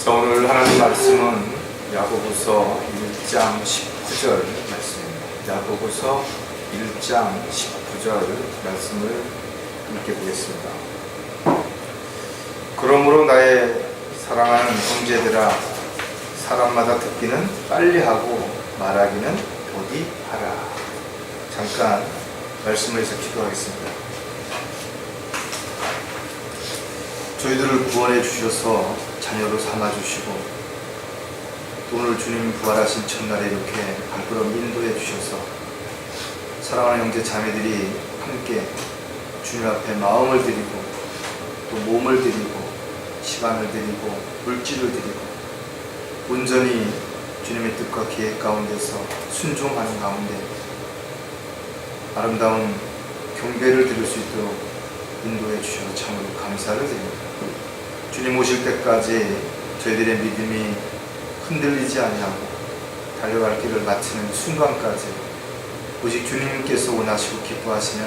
자, 오늘 하나님 말씀은 야고보서 1장 19절 말씀입니다. 야고보서 1장 19절 말씀을 읽게 보겠습니다. 그러므로 나의 사랑하는 형제들아, 사람마다 듣기는 빨리 하고 말하기는 더디 하라. 잠깐 말씀을 해서 기도하겠습니다. 저희들을 구원해 주셔서 자녀로 삼아 주시고, 오늘 주님 부활하신 첫날에 이렇게 발걸음 인도해 주셔서 사랑하는 형제 자매들이 함께 주님 앞에 마음을 드리고 또 몸을 드리고 시간을 드리고 물질을 드리고 온전히 주님의 뜻과 계획 가운데서 순종하는 가운데 아름다운 경배를 드릴 수 있도록 인도해 주셔서 참으로 감사를 드립니다. 주님 오실 때까지 저희들의 믿음이 흔들리지 아니하고 달려갈 길을 마치는 순간까지 오직 주님께서 원하시고 기뻐하시는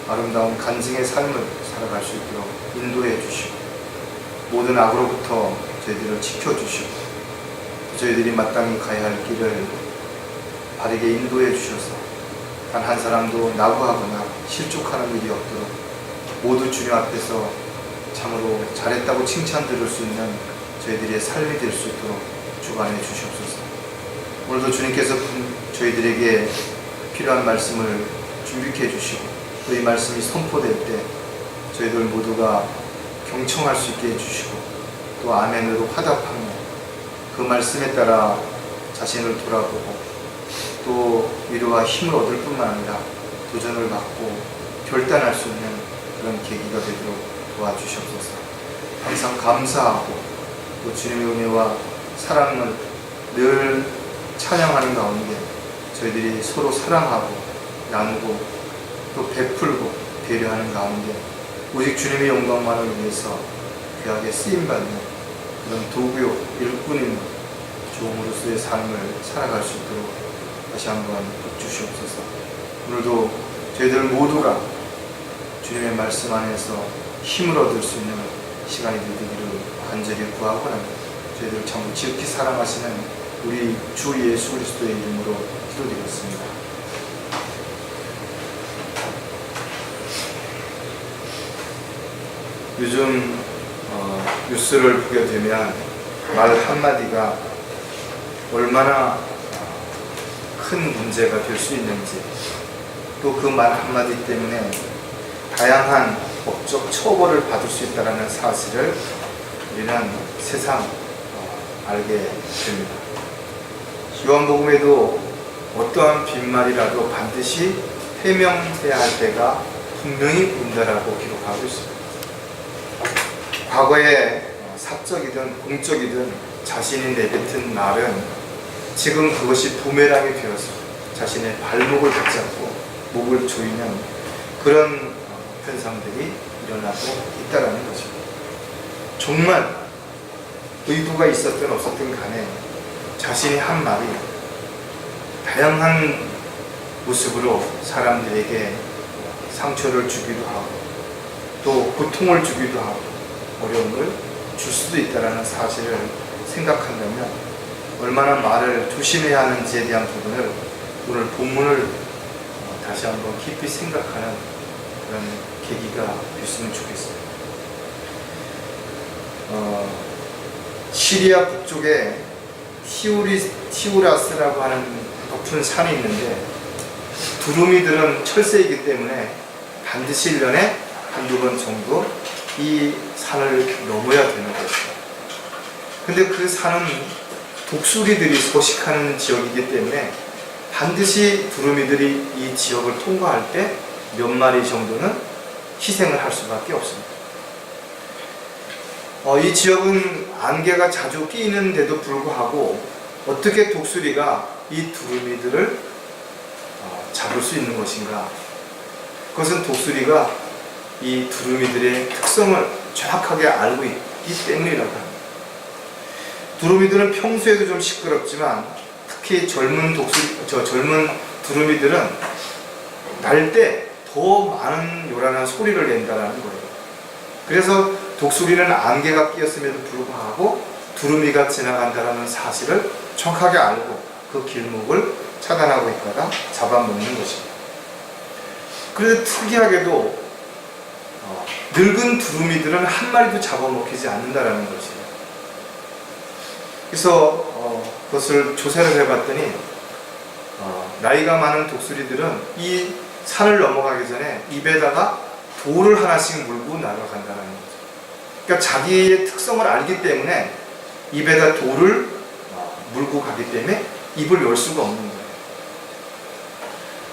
아름다운 간증의 삶을 살아갈 수 있도록 인도해 주시고, 모든 악으로부터 저희들을 지켜주시고 저희들이 마땅히 가야 할 길을 바르게 인도해 주셔서 단 한 사람도 낙오하거나 실족하는 일이 없도록 모두 주님 앞에서 참으로 잘했다고 칭찬 들을 수 있는 저희들의 삶이 될 수 있도록 주관해 주시옵소서. 오늘도 주님께서 저희들에게 필요한 말씀을 준비해 주시고 또 이 말씀이 선포될 때 저희들 모두가 경청할 수 있게 해주시고 또 아멘으로 화답하며 그 말씀에 따라 자신을 돌아보고 또 위로와 힘을 얻을 뿐만 아니라 도전을 받고 결단할 수 있는 그런 계기가 되도록 도와주시옵소서. 항상 감사하고 또 주님의 은혜와 사랑을 늘 찬양하는 가운데 저희들이 서로 사랑하고 나누고 또 베풀고 배려하는 가운데 오직 주님의 영광만을 위해서 귀하게 쓰임받는 그런 도구요 일꾼인 종으로서의 삶을 살아갈 수 있도록 다시 한번 복주시옵소서. 오늘도 저희들 모두가 주님의 말씀 안에서 힘을 얻을 수 있는 시간이 되기를 간절히 구하고 합니다. 저희들 참 지극히 사랑하시는 우리 주 예수 그리스도의 이름으로 기도드렸습니다. 요즘 뉴스를 보게 되면 말 한마디가 얼마나 큰 문제가 될 수 있는지, 또 그 말 한마디 때문에 다양한 법적 처벌을 받을 수 있다는 사실을 우리는 세상 알게 됩니다. 요한복음에도 어떠한 빈말이라도 반드시 해명해야 할 때가 분명히 온다라고 기록하고 있습니다. 과거에 사적이든 공적이든 자신이 내뱉은 말은 지금 그것이 부메랑이 되어서 자신의 발목을 붙잡고 목을 조이는 그런 현상들이 일어나고 있다는 것입니다. 정말 의도가 있었든 없었든 간에 자신이 한 말이 다양한 모습으로 사람들에게 상처를 주기도 하고 또 고통을 주기도 하고 어려움을 줄 수도 있다는 사실을 생각한다면 얼마나 말을 조심해야 하는지에 대한 부분을 오늘 본문을 다시 한번 깊이 생각하는 그런 계기가 됐으면 좋겠습니다. 시리아 북쪽에 티우라스라고 하는 높은 산이 있는데 두루미들은 철새이기 때문에 반드시 1년에 한두 번 정도 이 산을 넘어야 되는 것입니다. 근데 그 산은 독수리들이 서식하는 지역이기 때문에 반드시 두루미들이 이 지역을 통과할 때 몇 마리 정도는 희생을 할 수밖에 없습니다. 이 지역은 안개가 자주 끼이는데도 불구하고 어떻게 독수리가 이 두루미들을 잡을 수 있는 것인가? 그것은 독수리가 이 두루미들의 특성을 정확하게 알고 있기 때문이라고 합니다. 두루미들은 평소에도 좀 시끄럽지만 특히 젊은 두루미들은 날 때 더 많은 요란한 소리를 낸다는 거예요. 그래서 독수리는 안개가 끼었음에도 불구하고 두루미가 지나간다는 사실을 정확하게 알고 그 길목을 차단하고 있다가 잡아먹는 것입니다. 그런데 특이하게도 늙은 두루미들은 한 마리도 잡아먹히지 않는다는 것이에요. 그래서 그것을 조사를 해봤더니 나이가 많은 독수리들은 이 산을 넘어가기 전에 입에다가 돌을 하나씩 물고 날아간다는 거죠. 그러니까 자기의 특성을 알기 때문에 입에다 돌을 물고 가기 때문에 입을 열 수가 없는 거예요.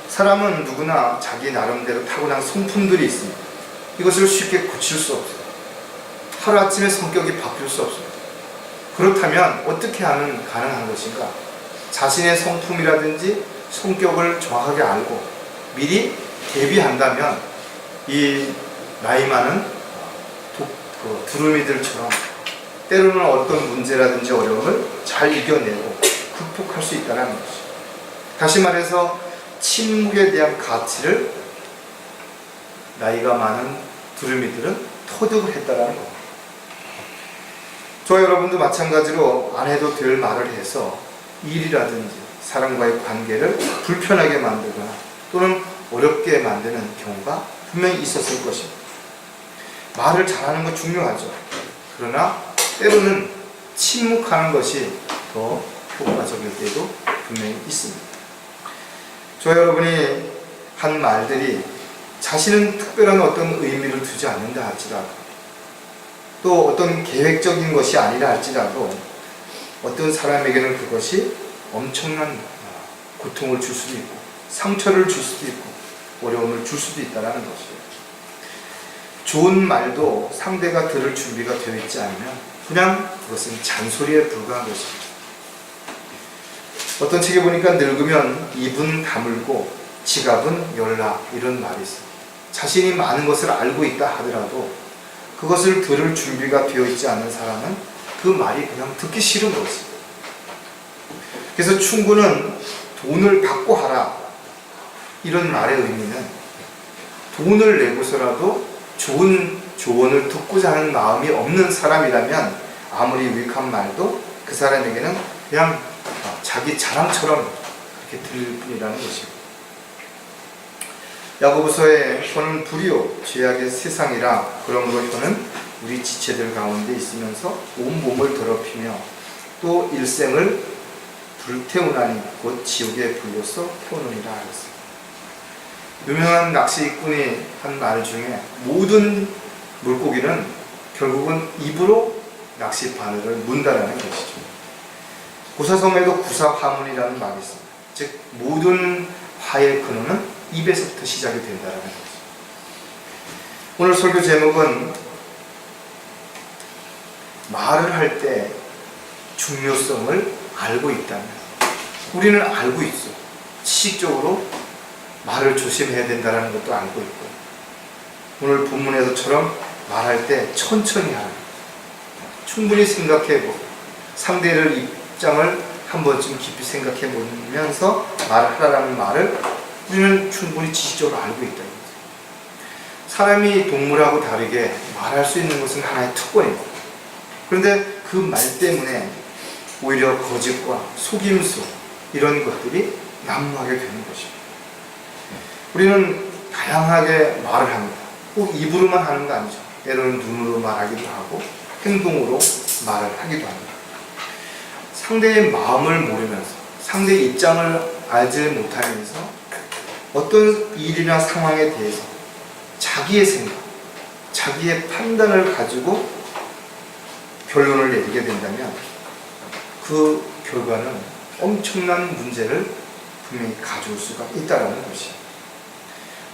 사람은 누구나 자기 나름대로 타고난 성품들이 있습니다. 이것을 쉽게 고칠 수 없어요. 하루아침에 성격이 바뀔 수 없습니다. 그렇다면 어떻게 하면 가능한 것인가? 자신의 성품이라든지 성격을 정확하게 알고 미리 대비한다면 이 나이 많은 두루미들처럼 때로는 어떤 문제라든지 어려움을 잘 이겨내고 극복할 수 있다는 것이죠. 다시 말해서 침묵에 대한 가치를 나이가 많은 두루미들은 터득을 했다는 겁니다. 저와 여러분도 마찬가지로 안 해도 될 말을 해서 일이라든지 사람과의 관계를 불편하게 만들거나 또는 어렵게 만드는 경우가 분명히 있었을 것입니다. 말을 잘하는 건 중요하죠. 그러나 때로는 침묵하는 것이 더 효과적일 때도 분명히 있습니다. 저와 여러분이 한 말들이 자신은 특별한 어떤 의미를 두지 않는다 할지라도 또 어떤 계획적인 것이 아니라 할지라도 어떤 사람에게는 그것이 엄청난 고통을 줄 수도 있고 상처를 줄 수도 있고 어려움을 줄 수도 있다는 것이에요. 좋은 말도 상대가 들을 준비가 되어 있지 않으면 그냥 그것은 잔소리에 불과한 것입니다. 어떤 책에 보니까 늙으면 입은 다물고 지갑은 열라 이런 말이 있어요. 자신이 많은 것을 알고 있다 하더라도 그것을 들을 준비가 되어 있지 않은 사람은 그 말이 그냥 듣기 싫은 것이에요. 그래서 충고는 돈을 받고 하라 이런 말의 의미는 돈을 내고서라도 좋은 조언을 듣고자 하는 마음이 없는 사람이라면 아무리 유익한 말도 그 사람에게는 그냥 자기 자랑처럼 그렇게 들릴 뿐이라는 것입니다. 야고보서에 저는 불의요 죄악의 세상이라 그러므로 저는 우리 지체들 가운데 있으면서 온 몸을 더럽히며 또 일생을 불태우나니 곧 지옥의 불로서 태우느니라 하였습니다. 유명한 낚시꾼이 한 말 중에 모든 물고기는 결국은 입으로 낚시 바늘을 문다라는 것이죠. 고사성에도 구사화문이라는 말이 있습니다. 즉 모든 화의 근원은 입에서부터 시작이 된다는 거죠. 오늘 설교 제목은 말을 할 때 중요성을 알고 있다면 우리는 알고 있어. 지식적으로 말을 조심해야 된다는 것도 알고 있고 오늘 본문에서처럼 말할 때 천천히 하라. 충분히 생각해보고 상대를 입장을 한 번쯤 깊이 생각해 보면서 말을 하라는 말을 우리는 충분히 지식적으로 알고 있다. 사람이 동물하고 다르게 말할 수 있는 것은 하나의 특권입니다. 그런데 그 말 때문에 오히려 거짓과 속임수 이런 것들이 난무하게 되는 것입니다. 우리는 다양하게 말을 합니다. 꼭 입으로만 하는 거 아니죠. 때로는 눈으로 말하기도 하고 행동으로 말을 하기도 합니다. 상대의 마음을 모르면서 상대의 입장을 알지 못하면서 어떤 일이나 상황에 대해서 자기의 생각, 자기의 판단을 가지고 결론을 내리게 된다면 그 결과는 엄청난 문제를 분명히 가져올 수가 있다는 것이에요.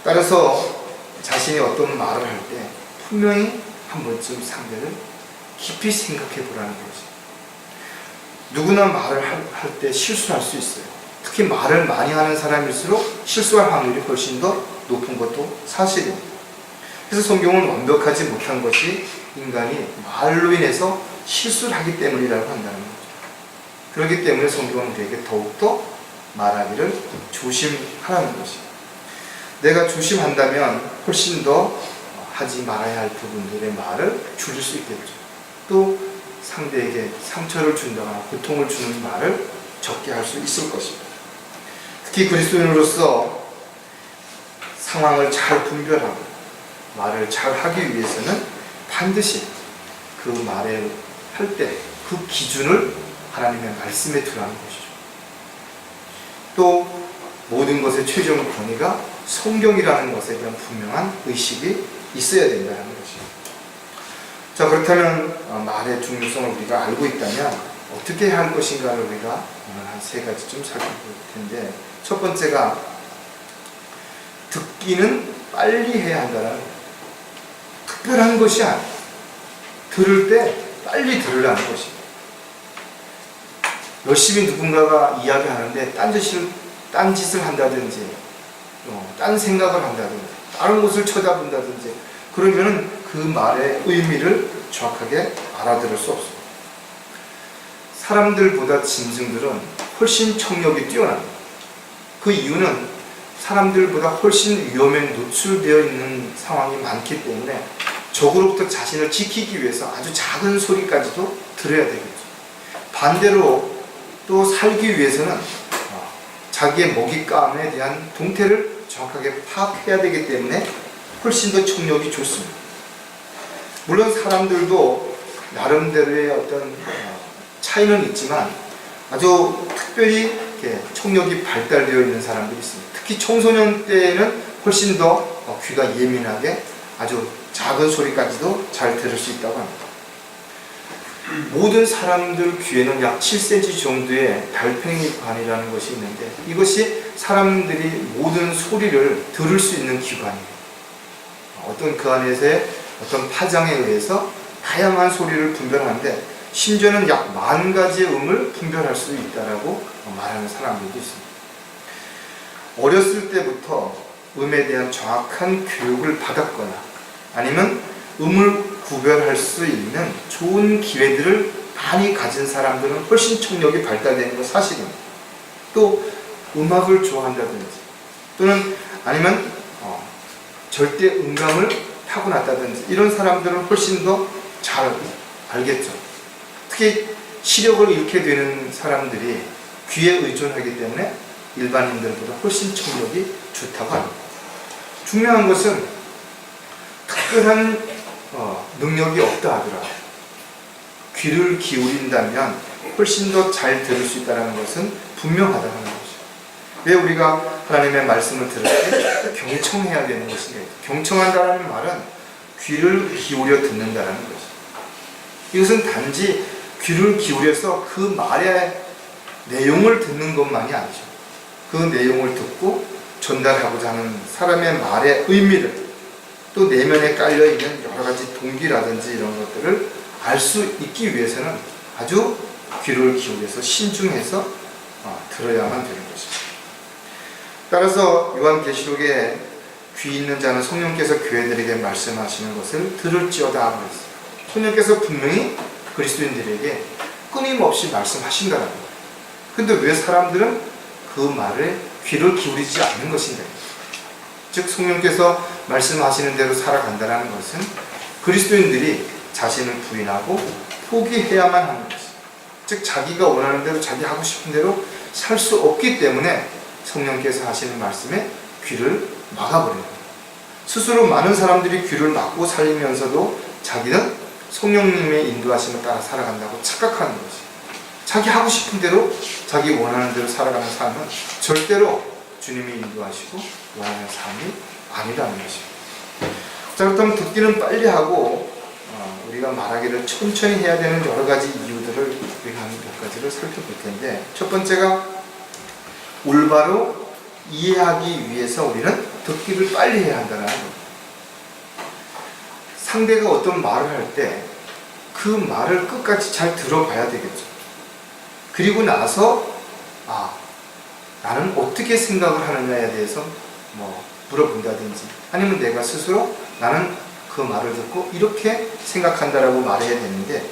따라서 자신이 어떤 말을 할 때 분명히 한 번쯤 상대를 깊이 생각해 보라는 거죠. 누구나 말을 할 때 실수할 수 있어요. 특히 말을 많이 하는 사람일수록 실수할 확률이 훨씬 더 높은 것도 사실이에요. 그래서 성경은 완벽하지 못한 것이 인간이 말로 인해서 실수를 하기 때문이라고 한다는 거죠. 그렇기 때문에 성경은 우리에게 더욱더 말하기를 조심하라는 것이에요. 내가 조심한다면 훨씬 더 하지 말아야 할 부분들의 말을 줄일 수 있겠죠. 또 상대에게 상처를 준다거나 고통을 주는 말을 적게 할 수 있을 것입니다. 특히 그리스도인으로서 상황을 잘 분별하고 말을 잘 하기 위해서는 반드시 그 말을 할 때 그 기준을 하나님의 말씀에 두라는 것이죠. 또 모든 것의 최종 권위가 성경이라는 것에 대한 분명한 의식이 있어야 된다는 것이죠. 자, 그렇다면 말의 중요성을 우리가 알고 있다면 어떻게 해야 할 것인가를 우리가 오늘 한 3가지 좀 살펴볼 텐데, 첫 번째가 듣기는 빨리 해야 한다는 거예요. 특별한 것이 아니에요. 들을 때 빨리 들으라는 것입니다. 열심히 누군가가 이야기하는데 딴짓을 한다든지 딴 생각을 한다든지 다른 곳을 쳐다본다든지 그러면 그 말의 의미를 정확하게 알아들을 수 없습니다. 사람들보다 짐승들은 훨씬 청력이 뛰어납니다. 그 이유는 사람들보다 훨씬 위험에 노출되어 있는 상황이 많기 때문에 적으로부터 자신을 지키기 위해서 아주 작은 소리까지도 들어야 되겠죠. 반대로 또 살기 위해서는 자기의 먹잇감에 대한 동태를 정확하게 파악해야 되기 때문에 훨씬 더 청력이 좋습니다. 물론 사람들도 나름대로의 어떤 차이는 있지만 아주 특별히 청력이 발달되어 있는 사람들이 있습니다. 특히 청소년 때에는 훨씬 더 귀가 예민하게 아주 작은 소리까지도 잘 들을 수 있다고 합니다. 모든 사람들 귀에는 약 7cm 정도의 달팽이관이라는 것이 있는데 이것이 사람들이 모든 소리를 들을 수 있는 기관이에요. 어떤 그 안에서의 어떤 파장에 의해서 다양한 소리를 분별하는데 심지어는 약 10,000가지의 음을 분별할 수 있다라고 말하는 사람들도 있습니다. 어렸을 때부터 음에 대한 정확한 교육을 받았거나 아니면 음을 구별할 수 있는 좋은 기회들을 많이 가진 사람들은 훨씬 청력이 발달되는 건 사실입니다. 또 음악을 좋아한다든지 또는 아니면 절대 음감을 타고났다든지 이런 사람들은 훨씬 더 잘 알겠죠. 특히 시력을 잃게 되는 사람들이 귀에 의존하기 때문에 일반인들보다 훨씬 청력이 좋다고 합니다. 중요한 것은 특별한 능력이 없다 하더라도 귀를 기울인다면 훨씬 더 잘 들을 수 있다는 것은 분명하다는 것이죠. 왜 우리가 하나님의 말씀을 들을 때 경청해야 되는 것인가? 경청한다는 말은 귀를 기울여 듣는다는 것이죠. 이것은 단지 귀를 기울여서 그 말의 내용을 듣는 것만이 아니죠. 그 내용을 듣고 전달하고자 하는 사람의 말의 의미를 또 내면에 깔려있는 여러 가지 동기라든지 이런 것들을 알 수 있기 위해서는 아주 귀를 기울여서 신중해서 들어야만 되는 것입니다. 따라서 요한계시록에 귀 있는 자는 성령께서 교회들에게 말씀하시는 것을 들을지어다 하고 있습니다. 성령께서 분명히 그리스도인들에게 끊임없이 말씀하신다는 거예요. 근데 왜 사람들은 그 말에 귀를 기울이지 않는 것인가? 즉 성령께서 말씀하시는 대로 살아간다는 것은 그리스도인들이 자신을 부인하고 포기해야만 하는 것입니다. 즉 자기가 원하는 대로 자기 하고 싶은 대로 살 수 없기 때문에 성령께서 하시는 말씀에 귀를 막아버리는 거예요. 스스로 많은 사람들이 귀를 막고 살리면서도 자기는 성령님의 인도하심을 따라 살아간다고 착각하는 것이에요. 자기 하고 싶은 대로 자기 원하는 대로 살아가는 삶은 절대로 주님이 인도하시고 원하는 삶이 아니라는 것입니다. 자, 그렇다면 듣기는 빨리 하고 우리가 말하기를 천천히 해야 되는 여러 가지 이유들을 우리가 몇 가지를 살펴볼 텐데, 첫 번째가 올바로 이해하기 위해서 우리는 듣기를 빨리 해야 한다는 겁니다. 상대가 어떤 말을 할 때 그 말을 끝까지 잘 들어봐야 되겠죠. 그리고 나서 나는 어떻게 생각을 하느냐에 대해서 물어본다든지 아니면 내가 스스로 나는 그 말을 듣고 이렇게 생각한다라고 말해야 되는데,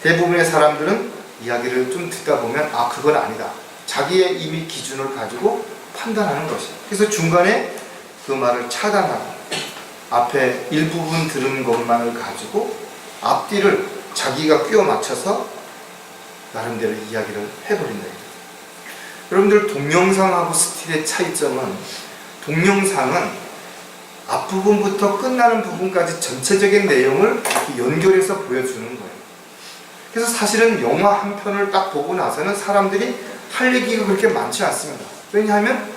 대부분의 사람들은 이야기를 좀 듣다 보면 그건 아니다, 자기의 이미 기준을 가지고 판단하는 것이에요. 그래서 중간에 그 말을 차단하고 앞에 일부분 들은 것만을 가지고 앞뒤를 자기가 끼워 맞춰서 나름대로 이야기를 해버린다. 여러분들, 동영상하고 스틸의 차이점은, 동영상은 앞부분부터 끝나는 부분까지 전체적인 내용을 연결해서 보여주는 거예요. 그래서 사실은 영화 한 편을 딱 보고 나서는 사람들이 할 얘기가 그렇게 많지 않습니다. 왜냐하면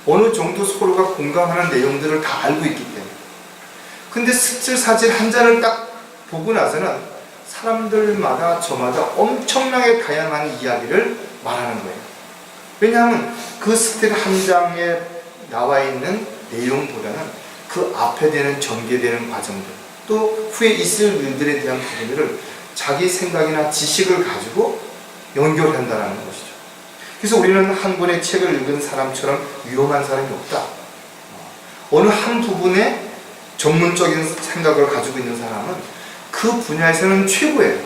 어느 정도 서로가 공감하는 내용들을 다 알고 있기 때문에. 근데 스틸 사진 한 장을 딱 보고 나서는 사람들마다 저마다 엄청나게 다양한 이야기를 말하는 거예요. 왜냐하면 그 스틸 한 장에 나와 있는 내용보다는 그 앞에 되는 전개되는 과정들, 또 후에 있을 일들에 대한 부분들을 자기 생각이나 지식을 가지고 연결한다는 것이죠. 그래서 우리는 한 권의 책을 읽은 사람처럼 위험한 사람이 없다. 어느 한 부분에 전문적인 생각을 가지고 있는 사람은 그 분야에서는 최고예요.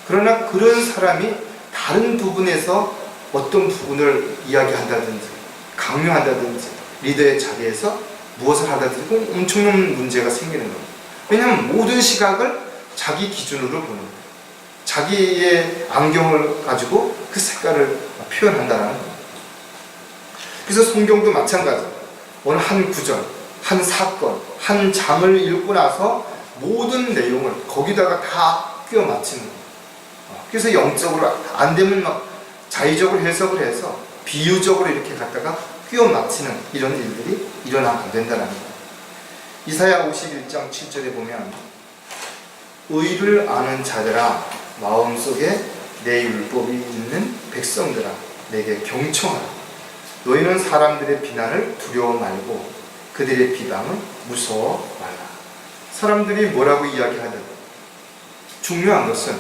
그러나 그런 사람이 다른 부분에서 어떤 부분을 이야기한다든지 강요한다든지 리더의 자리에서 무엇을 하다든지 엄청난 문제가 생기는 겁니다. 왜냐하면 모든 시각을 자기 기준으로 보는 거예요. 자기의 안경을 가지고 그 색깔을 표현한다는 겁니다. 그래서 성경도 마찬가지. 어느 한 구절, 한 사건, 한 장을 읽고 나서 모든 내용을 거기다가 다 끼워 맞추는 거예요. 그래서 영적으로 안 되면 막 자의적으로 해석을 해서 비유적으로 이렇게 갖다가 끼워 맞추는 이런 일들이 일어나면 안 된다는 거예요. 이사야 51장 7절에 보면 의를 아는 자들아 마음속에 내 율법이 있는 백성들아 내게 경청하라. 너희는 사람들의 비난을 두려워 말고 그들의 비방을 무서워 말라. 사람들이 뭐라고 이야기하든 중요한 것은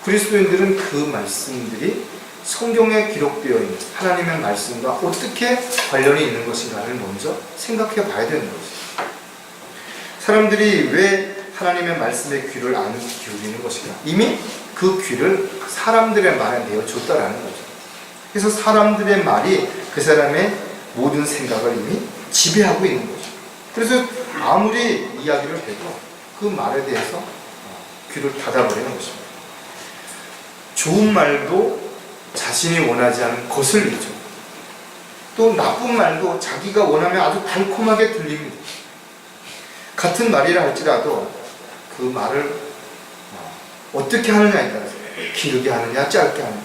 그리스도인들은 그 말씀들이 성경에 기록되어 있는 하나님의 말씀과 어떻게 관련이 있는 것인가를 먼저 생각해 봐야 되는 것이죠. 사람들이 왜 하나님의 말씀에 귀를 안 기울이는 것인가? 이미 그 귀를 사람들의 말에 내어줬다라는 거죠. 그래서 사람들의 말이 그 사람의 모든 생각을 이미 지배하고 있는 거죠. 그래서 아무리 이야기를 해도 그 말에 대해서 귀를 닫아버리는 것입니다. 좋은 말도 자신이 원하지 않은 거슬리죠. 또 나쁜 말도 자기가 원하면 아주 달콤하게 들립니다. 같은 말이라 할지라도 그 말을 어떻게 하느냐에 따라서 길게 하느냐 짧게 하느냐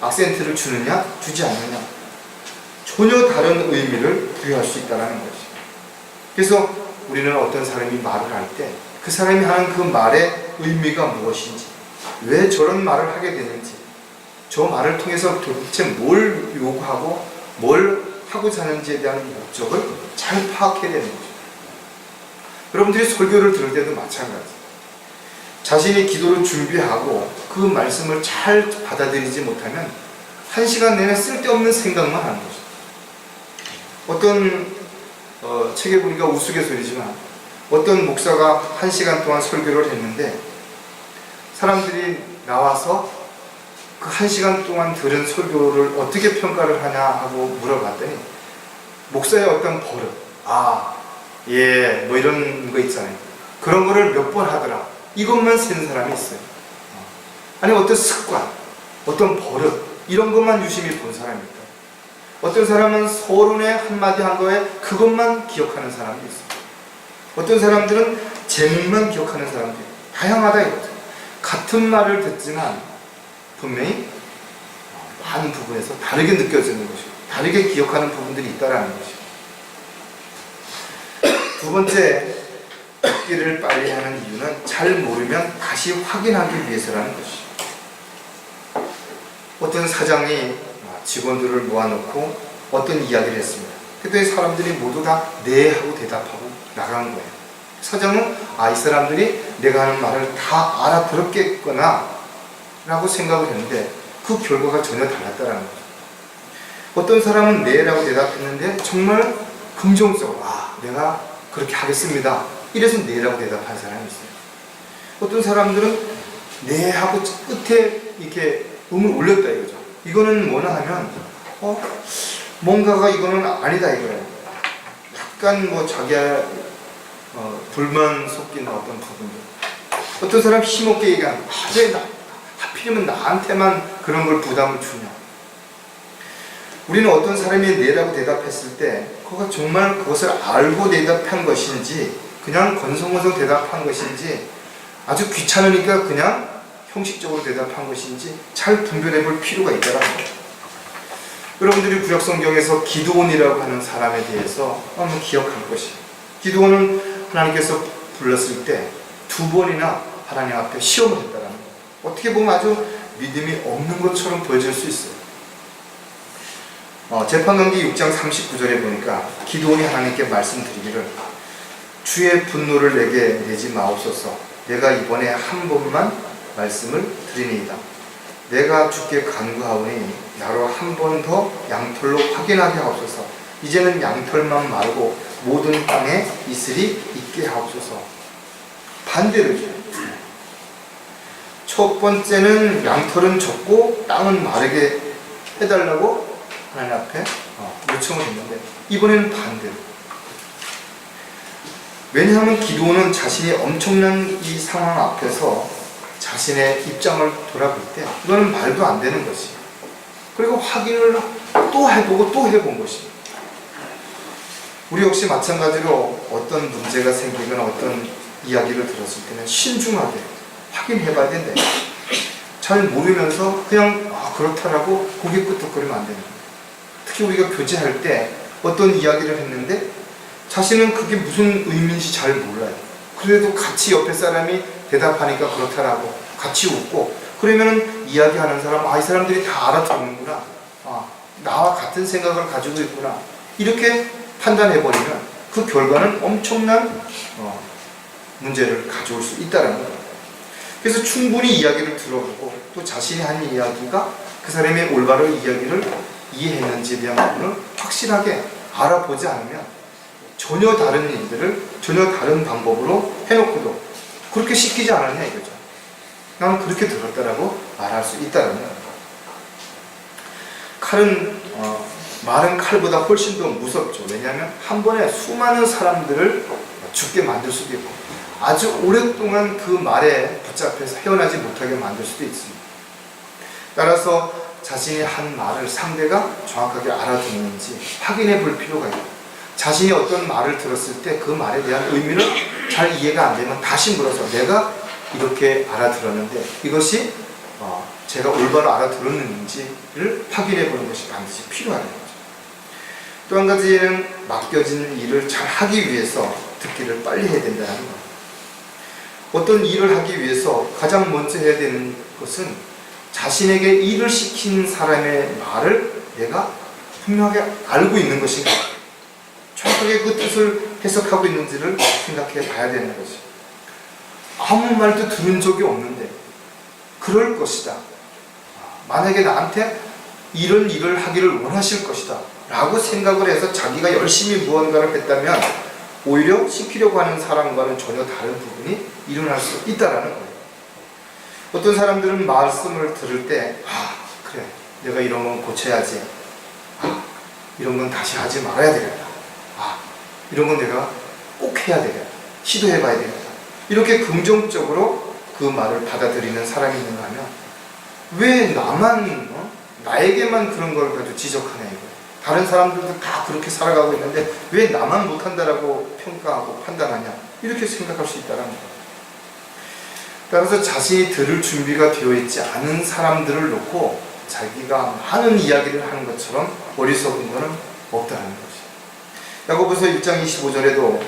악센트를 주느냐 주지 않느냐 전혀 다른 의미를 부여할 수 있다는 것이죠. 그래서 우리는 어떤 사람이 말을 할 때 그 사람이 하는 그 말의 의미가 무엇인지, 왜 저런 말을 하게 되는지, 저 말을 통해서 도대체 뭘 요구하고 뭘 하고자 하는지에 대한 목적을 잘 파악해야 되는 거죠. 여러분들이 설교를 들을 때도 마찬가지. 자신이 기도를 준비하고 그 말씀을 잘 받아들이지 못하면 1시간 내내 쓸데없는 생각만 하는 거죠. 어떤 책에 보니까 우스갯소리지만 어떤 목사가 1시간 동안 설교를 했는데 사람들이 나와서 그 1시간 동안 들은 설교를 어떻게 평가를 하냐 하고 물어봤더니 목사의 어떤 버릇, 뭐 이런 거 있잖아요. 그런 거를 몇 번 하더라. 이것만 세는 사람이 있어요. 아니 어떤 습관, 어떤 버릇 이런 것만 유심히 본 사람이 있다. 어떤 사람은 서론에 한마디 한 거에 그것만 기억하는 사람이 있어요. 어떤 사람들은 제목만 기억하는 사람들이 다양하다 이거죠. 같은 말을 듣지만 분명히 많은 부분에서 다르게 느껴지는 것이고 다르게 기억하는 부분들이 있다라는 것이죠. 두 번째, 듣기를 빨리 하는 이유는 잘 모르면 다시 확인하기 위해서라는 것이죠. 어떤 사장이 직원들을 모아놓고 어떤 이야기를 했습니다. 그때 사람들이 모두 다 네 하고 대답하고 나간 거예요. 사장은 이 사람들이 내가 하는 말을 다 알아들었겠구나 라고 생각을 했는데 그 결과가 전혀 달랐다는 거죠. 어떤 사람은 네라고 대답했는데 정말 긍정적으로 내가 그렇게 하겠습니다 이래서 네라고 대답한 사람이 있어요. 어떤 사람들은 네 하고 끝에 이렇게 음을 올렸다 이거죠. 이거는 뭐나 하면 뭔가가 이거는 아니다 이거예요. 약간 자기의 불만 섞인 어떤 부분들 어떤 사람 힘없게 얘기하는, 왜 하필이면 나한테만 그런 걸 부담을 주냐. 우리는 어떤 사람이 네라고 대답했을 때 그가 정말 그것을 알고 대답한 것인지 그냥 건성건성 대답한 것인지 아주 귀찮으니까 그냥 형식적으로 대답한 것인지 잘 분별해 볼 필요가 있다는 거예요. 여러분들이 구약성경에서 기드온이라고 하는 사람에 대해서 한번 기억할 것이에요. 기드온은 하나님께서 불렀을 때 2번이나 하나님 앞에 시험을 했다는 거예요. 어떻게 보면 아주 믿음이 없는 것처럼 보여질 수 있어요. 재판관기 6장 39절에 보니까 기드온이 하나님께 말씀드리기를 주의 분노를 내게 내지 마옵소서. 내가 이번에 한 번만 말씀을 드리니이다. 내가 주께 간구하오니 나로 한 번 더 양털로 확인하게 하옵소서. 이제는 양털만 말고 모든 땅에 이슬이 있게 하옵소서. 반대로 첫 번째는 양털은 적고 땅은 마르게 해달라고 하나님 앞에 요청을 했는데 이번에는 반대로. 왜냐하면 기드온은 자신이 엄청난 이 상황 앞에서 자신의 입장을 돌아볼 때 이거는 말도 안 되는 것이. 그리고 확인을 또 해보고 또 해본 것이. 우리 역시 마찬가지로 어떤 문제가 생기거나 어떤 이야기를 들었을 때는 신중하게 확인해봐야 된다. 잘 모르면서 그냥 그렇다라고 고개 끄덕거리면 안 되는 거예요. 특히 우리가 교제할 때 어떤 이야기를 했는데 자신은 그게 무슨 의미인지 잘 몰라요. 그래도 같이 옆에 사람이 대답하니까 그렇다라고 같이 웃고 그러면은 이야기하는 사람, 이 사람들이 다 알아듣는구나. 나와 같은 생각을 가지고 있구나. 이렇게 판단해버리면 그 결과는 엄청난 문제를 가져올 수 있다는 거예요. 그래서 충분히 이야기를 들어보고 또 자신이 한 이야기가 그 사람의 올바른 이야기를 이해했는지에 대한 부분을 확실하게 알아보지 않으면 전혀 다른 일들을 전혀 다른 방법으로 해놓고도 그렇게 시키지 않았냐 이거죠. 나는 그렇게 들었다라고 말할 수 있다는 거예요. 칼은 말은 칼보다 훨씬 더 무섭죠. 왜냐하면 한 번에 수많은 사람들을 죽게 만들 수도 있고 아주 오랫동안 그 말에 붙잡혀서 헤어나지 못하게 만들 수도 있습니다. 따라서 자신이 한 말을 상대가 정확하게 알아듣는지 확인해 볼 필요가 있고 자신이 어떤 말을 들었을 때 그 말에 대한 의미를 잘 이해가 안 되면 다시 물어서 내가 이렇게 알아들었는데 이것이 제가 올바로 알아들었는지를 확인해 보는 것이 반드시 필요하다는 거죠. 또 한 가지는 맡겨진 일을 잘 하기 위해서 듣기를 빨리 해야 된다는 거예요. 어떤 일을 하기 위해서 가장 먼저 해야 되는 것은 자신에게 일을 시킨 사람의 말을 내가 분명하게 알고 있는 것인가, 정확하게 그 뜻을 해석하고 있는지를 생각해 봐야 되는 거지. 아무 말도 들은 적이 없는데 그럴 것이다, 만약에 나한테 이런 일을 하기를 원하실 것이다 라고 생각을 해서 자기가 열심히 무언가를 했다면 오히려 시키려고 하는 사람과는 전혀 다른 부분이 일어날 수 있다는 거예요. 어떤 사람들은 말씀을 들을 때 그래, 내가 이런 건 고쳐야지, 이런 건 다시 하지 말아야 되겠다, 이런 건 내가 꼭 해야 되겠다, 시도해 봐야 되겠다, 이렇게 긍정적으로 그 말을 받아들이는 사람이 있는가 하면 왜 나에게만 그런 걸 가지고 지적하냐 이거예요. 다른 사람들도 다 그렇게 살아가고 있는데 왜 나만 못한다라고 평가하고 판단하냐, 이렇게 생각할 수 있다는 거예요. 따라서 자신이 들을 준비가 되어 있지 않은 사람들을 놓고 자기가 많은 이야기를 하는 것처럼 어리석은 것은 없다는 거죠. 야고보서 1장 25절에도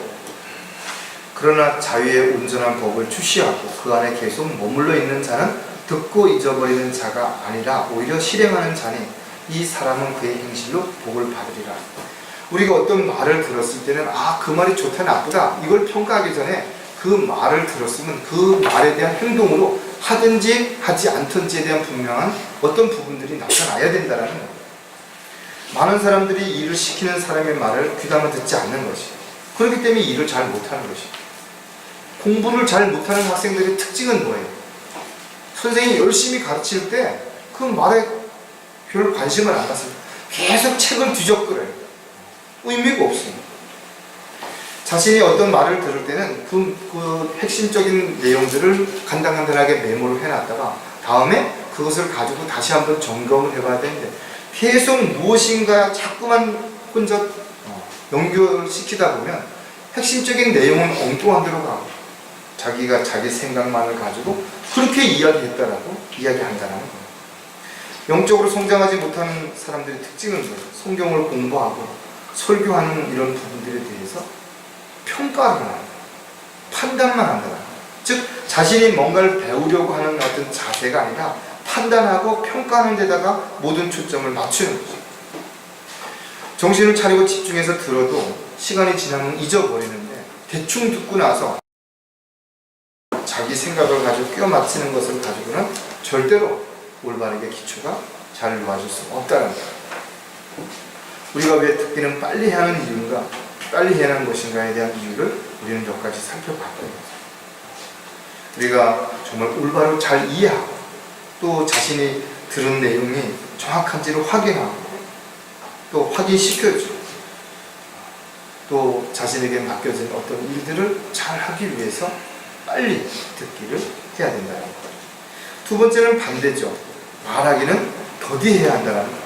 그러나 자유의 온전한 법을 주시하고 그 안에 계속 머물러 있는 자는 듣고 잊어버리는 자가 아니라 오히려 실행하는 자니 이 사람은 그의 행실로 복을 받으리라. 우리가 어떤 말을 들었을 때는 그 말이 좋다 나쁘다 이걸 평가하기 전에 그 말을 들었으면 그 말에 대한 행동으로 하든지 하지 않든지에 대한 분명한 어떤 부분들이 나타나야 된다는 거예요. 많은 사람들이 일을 시키는 사람의 말을 귀담아 듣지 않는 것이, 그렇기 때문에 일을 잘 못하는 것이. 공부를 잘 못하는 학생들의 특징은 뭐예요? 선생님이 열심히 가르칠 때 그 말에 별 관심을 안 갖습니다. 계속 책을 뒤적거려요. 의미가 없습니다. 자신이 어떤 말을 들을 때는 그 핵심적인 내용들을 간단하게 메모를 해놨다가 다음에 그것을 가지고 다시 한번 점검을 해봐야 되는데 계속 무엇인가 자꾸만 혼자 연결시키다 보면 핵심적인 내용은 엉뚱한 데로 가고 자기가 자기 생각만을 가지고 그렇게 이야기했다라고 이야기한다는 거예요. 영적으로 성장하지 못하는 사람들의 특징은 뭐예요? 성경을 공부하고 설교하는 이런 부분들에 대해서 평가를 한다. 판단만 한다. 즉 자신이 뭔가를 배우려고 하는 어떤 자세가 아니라 판단하고 평가하는 데다가 모든 초점을 맞추는 거죠. 정신을 차리고 집중해서 들어도 시간이 지나면 잊어버리는데 대충 듣고 나서 자기 생각을 가지고 끼워 맞추는 것을 가지고는 절대로 올바르게 기초가 잘 놓아질 수 없다는 거예요. 우리가 왜 듣기는 빨리 하는 이유인가, 빨리 해야 하는 것인가에 대한 이유를 우리는 몇 가지 살펴봤던 거죠. 우리가 정말 올바로 잘 이해하고 또 자신이 들은 내용이 정확한지를 확인하고 또 확인시켜주고 또 자신에게 맡겨진 어떤 일들을 잘 하기 위해서 빨리 듣기를 해야 된다는 거예요. 두 번째는 반대죠. 말하기는 더디해야 한다는 거예요.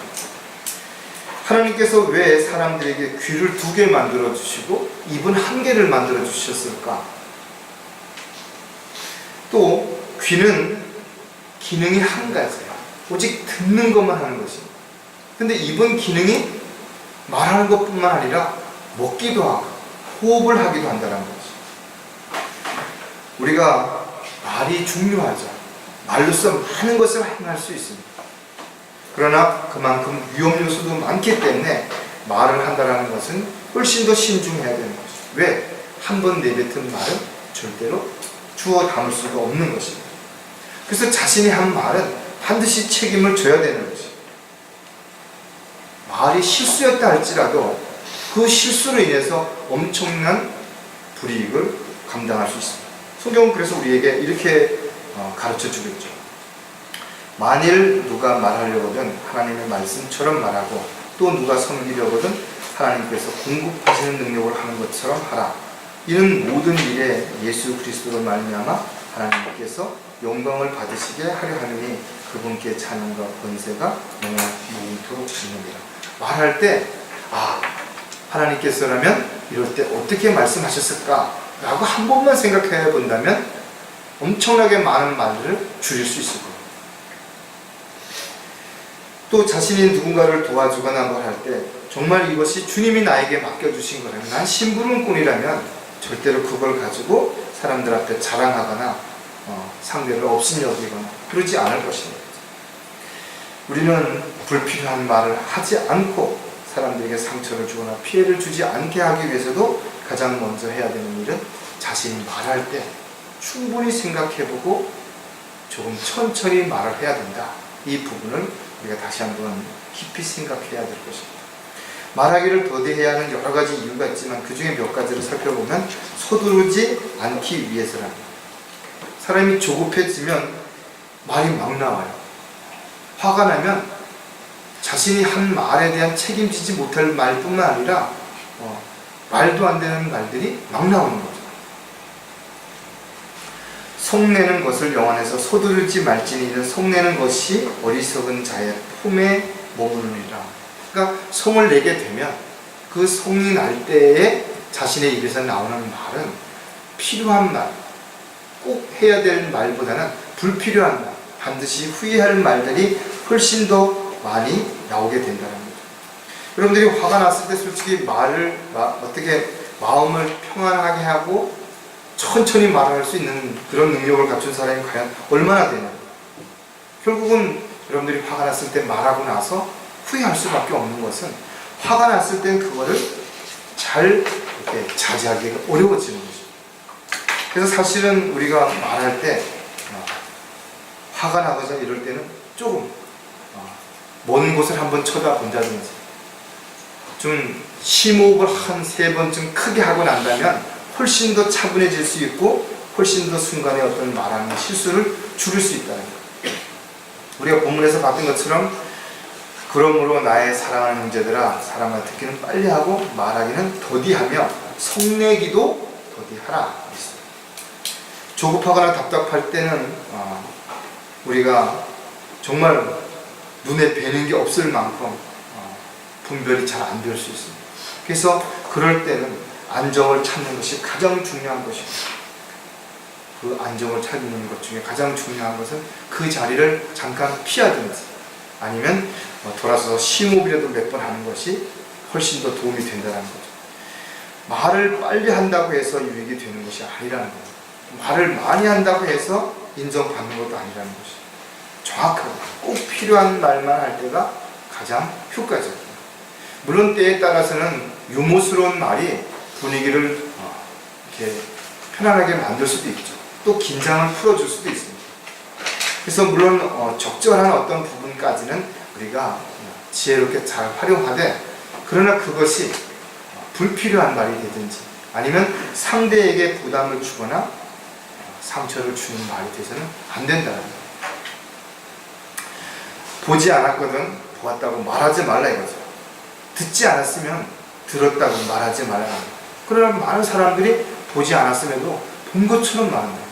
하나님께서 왜 사람들에게 귀를 2개 만들어 주시고 입은 1개를 만들어 주셨을까? 또 귀는 기능이 한 가지예요. 오직 듣는 것만 하는 것입니다. 근데 입은 기능이 말하는 것뿐만 아니라 먹기도 하고 호흡을 하기도 한다는 거죠. 우리가 말이 중요하죠. 말로써 많은 것을 행할 수 있습니다. 그러나 그만큼 위험 요소도 많기 때문에 말을 한다는 것은 훨씬 더 신중해야 되는 것이죠. 왜? 한 번 내뱉은 말은 절대로 주워 담을 수가 없는 것입니다. 그래서 자신이 한 말은 반드시 책임을 져야 되는 것입니다. 말이 실수였다 할지라도 그 실수로 인해서 엄청난 불이익을 감당할 수 있습니다. 성경은 그래서 우리에게 이렇게 가르쳐 주겠죠. 만일 누가 말하려거든 하나님의 말씀처럼 말하고 또 누가 섬기려거든 하나님께서 공급하시는 능력을 하는 것처럼 하라. 이는 모든 일에 예수 그리스도로 말미암아 하나님께서 영광을 받으시게 하려 하느니 그분께 찬양과 권세가 영원토록 있느니라. 말할 때 하나님께서라면 이럴 때 어떻게 말씀하셨을까? 라고 한 번만 생각해 본다면 엄청나게 많은 말들을 줄일 수 있을 거예요. 또 자신이 누군가를 도와주거나 뭘 할 때 정말 이것이 주님이 나에게 맡겨주신 거라면 난 심부름꾼이라면 절대로 그걸 가지고 사람들 앞에 자랑하거나 상대를 업신여기거나 그러지 않을 것입니다. 우리는 불필요한 말을 하지 않고 사람들에게 상처를 주거나 피해를 주지 않게 하기 위해서도 가장 먼저 해야 되는 일은 자신이 말할 때 충분히 생각해보고 조금 천천히 말을 해야 된다. 이 부분을 우리가 다시 한번 깊이 생각해야 될 것입니다. 말하기를 더디해야 하는 여러 가지 이유가 있지만 그 중에 몇 가지를 살펴보면 서두르지 않기 위해서랍니다. 사람이 조급해지면 말이 막 나와요. 화가 나면 자신이 한 말에 대한 책임지지 못할 말뿐만 아니라 말도 안 되는 말들이 막 나오는 거죠. 속내는 것을 영안에서 서두르지 말지니는 속내는 것이 어리석은 자의 품에 머무르리라. 그러니까 성을 내게 되면 그 성이 날 때에 자신의 입에서 나오는 말은 필요한 말, 꼭 해야 될 말보다는 불필요한 말, 반드시 후회할 말들이 훨씬 더 많이 나오게 된다는 거죠. 여러분들이 화가 났을 때 솔직히 말을 어떻게 마음을 평안하게 하고 천천히 말할 수 있는 그런 능력을 갖춘 사람이 과연 얼마나 되냐. 결국은 여러분들이 화가 났을 때 말하고 나서 후회할 수밖에 없는 것은 화가 났을 땐 그거를 잘 이렇게 자제하기가 어려워지는 거죠. 그래서 사실은 우리가 말할 때 화가 나거나 이럴 때는 조금 먼 곳을 한번 쳐다본다든지 좀 심호흡을 한 3번쯤 크게 하고 난다면 훨씬 더 차분해질 수 있고 훨씬 더 순간에 어떤 말하는 실수를 줄일 수 있다는 거예요. 우리가 본문에서 봤던 것처럼 그러므로 나의 사랑하는 형제들아 사람과 듣기는 빨리 하고 말하기는 더디하며 성내기도 더디하라. 조급하거나 답답할 때는 우리가 정말 눈에 뵈는 게 없을 만큼 분별이 잘 안 될 수 있습니다. 그래서 그럴 때는 안정을 찾는 것이 가장 중요한 것입니다. 그 안정을 찾는 것 중에 가장 중요한 것은 그 자리를 잠깐 피하든지 아니면 돌아서서 심호흡이라도 몇 번 하는 것이 훨씬 더 도움이 된다는 거죠. 말을 빨리 한다고 해서 유익이 되는 것이 아니라는 거예요. 말을 많이 한다고 해서 인정받는 것도 아니라는 것이죠. 정확하고 꼭 필요한 말만 할 때가 가장 효과적입니다. 물론 때에 따라서는 유머스러운 말이 분위기를 이렇게 편안하게 만들 수도 있죠. 또 긴장을 풀어줄 수도 있습니다. 그래서 물론 적절한 어떤 부분까지는 우리가 지혜롭게 잘 활용하되, 그러나 그것이 불필요한 말이 되든지 아니면 상대에게 부담을 주거나 상처를 주는 말이 돼서는 안 된다는 거예요. 보지 않았거든 보았다고 말하지 말라 이거죠. 듣지 않았으면 들었다고 말하지 말라. 그러나 많은 사람들이 보지 않았음에도 본 것처럼 말합니다.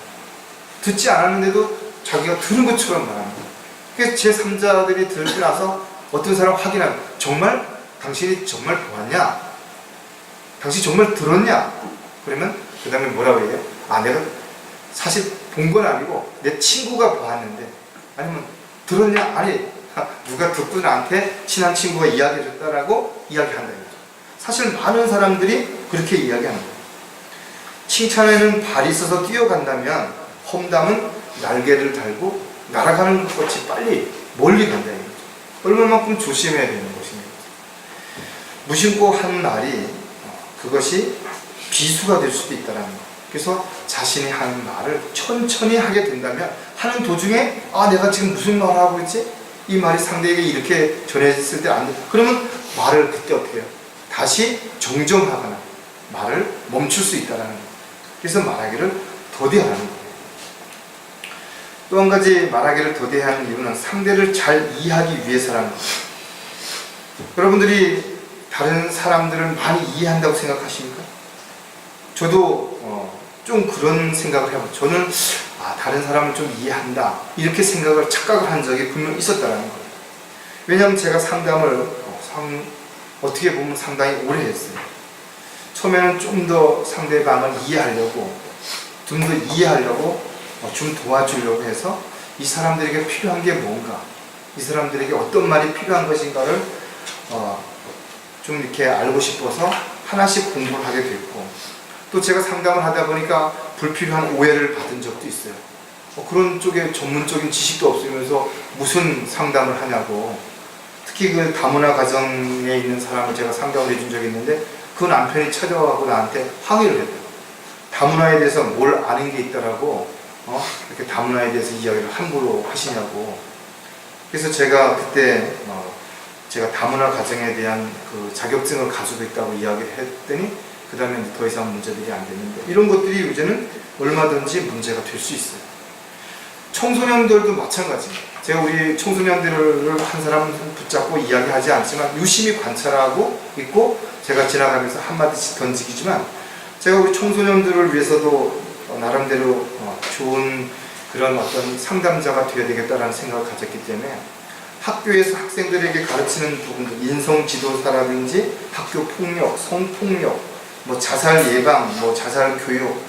듣지 않았는데도 자기가 들은 것처럼 말합니다. 그래서 제3자들이 들고 나서 어떤 사람 확인하면, 정말 당신이 정말 보았냐? 당신 정말 들었냐? 그러면 그 다음에 뭐라고 해요? 내가 사실 본 건 아니고 내 친구가 보았는데, 아니면 들었냐? 아니, 누가 듣고 나한테 친한 친구가 이야기해줬다라고 이야기한다 이거죠. 사실 많은 사람들이 그렇게 이야기하는 거예요. 칭찬에는 발이 있어서 뛰어간다면 험담은 날개를 달고 날아가는 것 같이 빨리 멀리 간다 이거죠. 얼마만큼 조심해야 되는 것입니다. 무심코 한 말이 그것이 비수가 될 수도 있다는 거. 그래서 자신이 하는 말을 천천히 하게 된다면, 하는 도중에 내가 지금 무슨 말을 하고 있지? 이 말이 상대에게 이렇게 전했을 때 안 돼. 그러면 말을 그때 어떻게 해요? 다시 정정하거나 말을 멈출 수 있다는 거예요. 그래서 말하기를 더디하라는 거예요. 또 한 가지 말하기를 더디하는 이유는 상대를 잘 이해하기 위해서라는 거예요. 여러분들이 다른 사람들을 많이 이해한다고 생각하십니까? 저도 좀 그런 생각을 해요. 저는 다른 사람을 좀 이해한다 이렇게 착각을 한 적이 분명 있었다는 거예요. 왜냐하면 제가 상담을 어떻게 보면 상당히 오래 했어요. 처음에는 좀 더 상대방을 이해하려고, 좀 도와주려고 해서 이 사람들에게 필요한 게 뭔가, 이 사람들에게 어떤 말이 필요한 것인가를 좀 이렇게 알고 싶어서 하나씩 공부를 하게 됐고, 또 제가 상담을 하다 보니까 불필요한 오해를 받은 적도 있어요. 그런 쪽에 전문적인 지식도 없으면서 무슨 상담을 하냐고. 특히 그 다문화 가정에 있는 사람을 제가 상담을 해준 적이 있는데, 그 남편이 찾아와서 나한테 항의를 했대요. 다문화에 대해서 뭘 아는 게 있다라고 이렇게 다문화에 대해서 이야기를 함부로 하시냐고. 그래서 제가 그때 제가 다문화 가정에 대한 그 자격증을 가지고 있다고 이야기를 했더니, 그 다음에 더 이상 문제들이 안 됐는데, 이런 것들이 이제는 얼마든지 문제가 될 수 있어요. 청소년들도 마찬가지입니다. 제가 우리 청소년들을 한 사람 붙잡고 이야기하지 않지만 유심히 관찰하고 있고, 제가 지나가면서 한마디씩 던지기지만, 제가 우리 청소년들을 위해서도 나름대로 좋은 그런 어떤 상담자가 되어야 되겠다라는 생각을 가졌기 때문에, 학교에서 학생들에게 가르치는 부분들, 인성지도사라든지 학교폭력, 성폭력, 자살 예방, 자살 교육,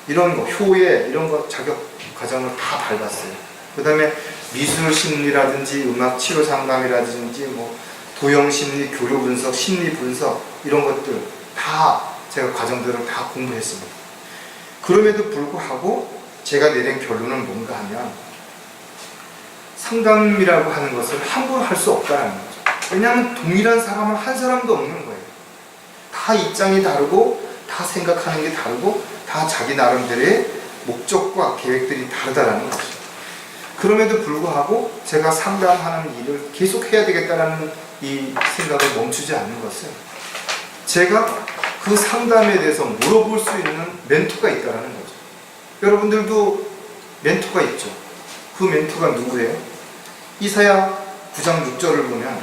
이런 거, 효에, 이런 거 자격 과정을 다 밟았어요. 그 다음에 미술 심리라든지 음악 치료 상담이라든지 도형 심리, 교류 분석, 심리 분석, 이런 것들 다 제가 과정들을 다 공부했습니다. 그럼에도 불구하고 제가 내린 결론은 뭔가 하면, 상담이라고 하는 것을 함부로 할 수 없다는 거죠. 왜냐하면 동일한 사람은 한 사람도 없는 거예요. 다 입장이 다르고, 다 생각하는 게 다르고, 다 자기 나름대로의 목적과 계획들이 다르다는 거죠. 그럼에도 불구하고 제가 상담하는 일을 계속 해야 되겠다는 이 생각을 멈추지 않는 것은, 제가 그 상담에 대해서 물어볼 수 있는 멘토가 있다는 거죠. 여러분들도 멘토가 있죠. 그 멘토가 누구예요? 이사야 9장 6절을 보면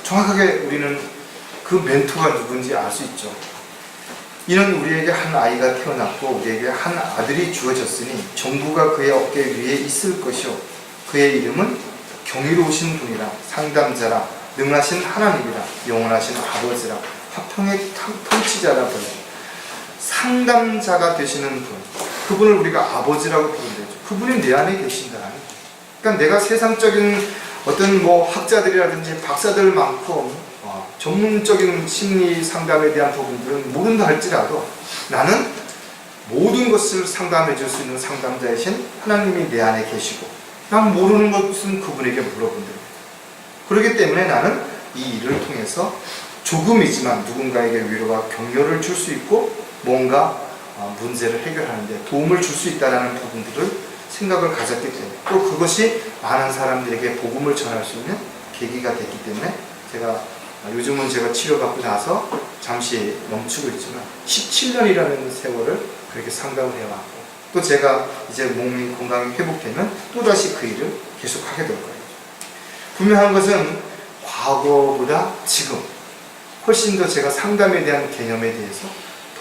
정확하게 우리는 그 멘토가 누군지 알 수 있죠. 이는 우리에게 한 아이가 태어났고 우리에게 한 아들이 주어졌으니 정부가 그의 어깨 위에 있을 것이요 그의 이름은 경이로우신 분이라 상담자라 능하신 하나님이라 영원하신 아버지라 화평의 통치자라 불러. 상담자가 되시는 분, 그분을 우리가 아버지라고 부른대요. 그분이 내 안에 계신다는 거죠. 그러니까 내가 세상적인 어떤 뭐 학자들이라든지 박사들 많고 전문적인 심리 상담에 대한 부분들은 모른다 할지라도 나는 모든 것을 상담해 줄 수 있는 상담자이신 하나님이 내 안에 계시고 난 모르는 것은 그분에게 물어본대요. 그렇기 때문에 나는 이 일을 통해서 조금이지만 누군가에게 위로와 격려를 줄 수 있고 뭔가 문제를 해결하는 데 도움을 줄 수 있다는 부분들을 생각을 가졌기 때문에 또 그것이 많은 사람들에게 복음을 전할 수 있는 계기가 됐기 때문에 요즘은 제가 치료받고 나서 잠시 멈추고 있지만 17년이라는 세월을 그렇게 상담을 해왔고 또 제가 이제 몸이 건강이 회복되면 또다시 그 일을 계속하게 될 거예요. 분명한 것은 과거보다 지금 훨씬 더 제가 상담에 대한 개념에 대해서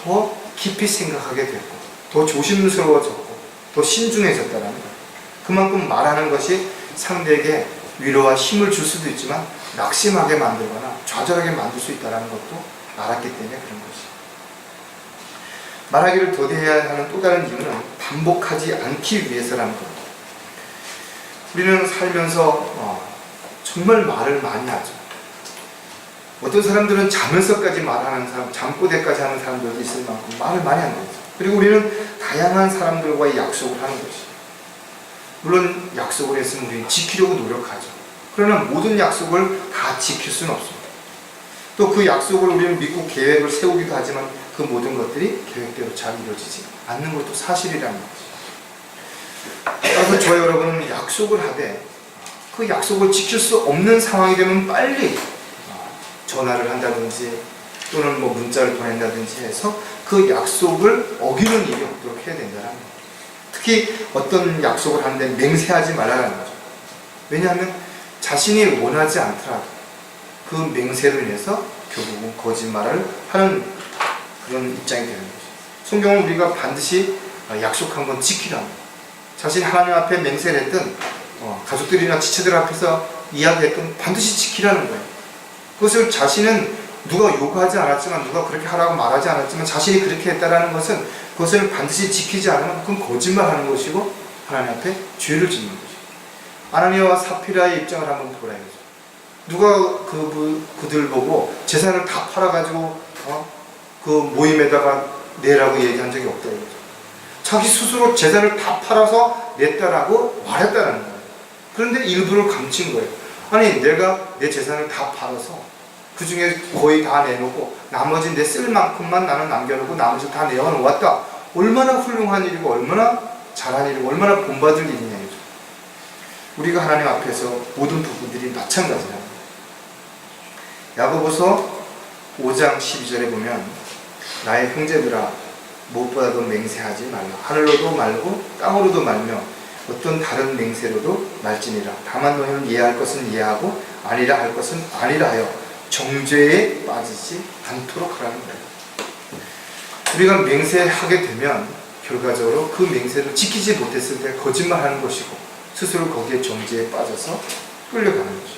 더 깊이 생각하게 됐고 더 조심스러워졌고 더 신중해졌다는 거예요. 그만큼 말하는 것이 상대에게 위로와 힘을 줄 수도 있지만 낙심하게 만들거나 좌절하게 만들 수 있다는 것도 알았기 때문에 그런 것이죠. 말하기를 더디해야 하는 또 다른 이유는 반복하지 않기 위해서라는 겁니다. 우리는 살면서 정말 말을 많이 하죠. 어떤 사람들은 자면서까지 말하는 사람, 잠꼬대까지 하는 사람들도 있을 만큼 말을 많이 하는 거죠. 그리고 우리는 다양한 사람들과의 약속을 하는 것이죠. 물론 약속을 했으면 우리는 지키려고 노력하죠. 그러나 모든 약속을 다 지킬 수는 없습니다. 또 그 약속을 우리는 믿고 계획을 세우기도 하지만 그 모든 것들이 계획대로 잘 이루어지지 않는 것도 사실이라는 것이죠. 그래서 저와 여러분은 약속을 하되 그 약속을 지킬 수 없는 상황이 되면 빨리 전화를 한다든지 또는 뭐 문자를 보낸다든지 해서 그 약속을 어기는 일이 없도록 해야 된다는 거예요. 특히 어떤 약속을 하는데 맹세하지 말라는 거죠. 왜냐하면 자신이 원하지 않더라도 그 맹세로 인해서 결국은 거짓말을 하는 그런 입장이 되는 거죠. 성경은 우리가 반드시 약속한 건 지키라. 자신이 하나님 앞에 맹세를 했든 가족들이나 지체들 앞에서 이야기했든 반드시 지키라는 거예요. 그것을 자신은 누가 요구하지 않았지만 누가 그렇게 하라고 말하지 않았지만 자신이 그렇게 했다라는 것은 그것을 반드시 지키지 않으면 그건 거짓말하는 것이고 하나님 앞에 죄를 짓는 것이죠. 아나니아와 사피라의 입장을 한번 보라 이거죠. 누가 그들 보고 재산을 다 팔아가지고 그 모임에다가 내라고 얘기한 적이 없다 이거죠. 자기 스스로 재산을 다 팔아서 냈다라고 말했다는 거예요. 그런데 일부를 감춘 거예요. 아니 내가 내 재산을 다 팔아서 그 중에 거의 다 내놓고 나머지 내 쓸 만큼만 나는 남겨놓고 나머지 다 내어놓았다. 얼마나 훌륭한 일이고 얼마나 잘한 일이고 얼마나 본받을 일이냐 이죠. 우리가 하나님 앞에서 모든 부분들이 마찬가지랍니다. 야고보서 5장 12절에 보면 나의 형제들아 무엇보다도 맹세하지 말라. 하늘로도 말고 땅으로도 말며 어떤 다른 맹세로도 말지니라. 다만 너희는 이해할 것은 이해하고 아니라 할 것은 아니라 하여 정죄에 빠지지 않도록 하라는 거예요. 우리가 맹세하게 되면 결과적으로 그 맹세를 지키지 못했을 때 거짓말하는 것이고 스스로 거기에 정죄에 빠져서 끌려가는 거죠.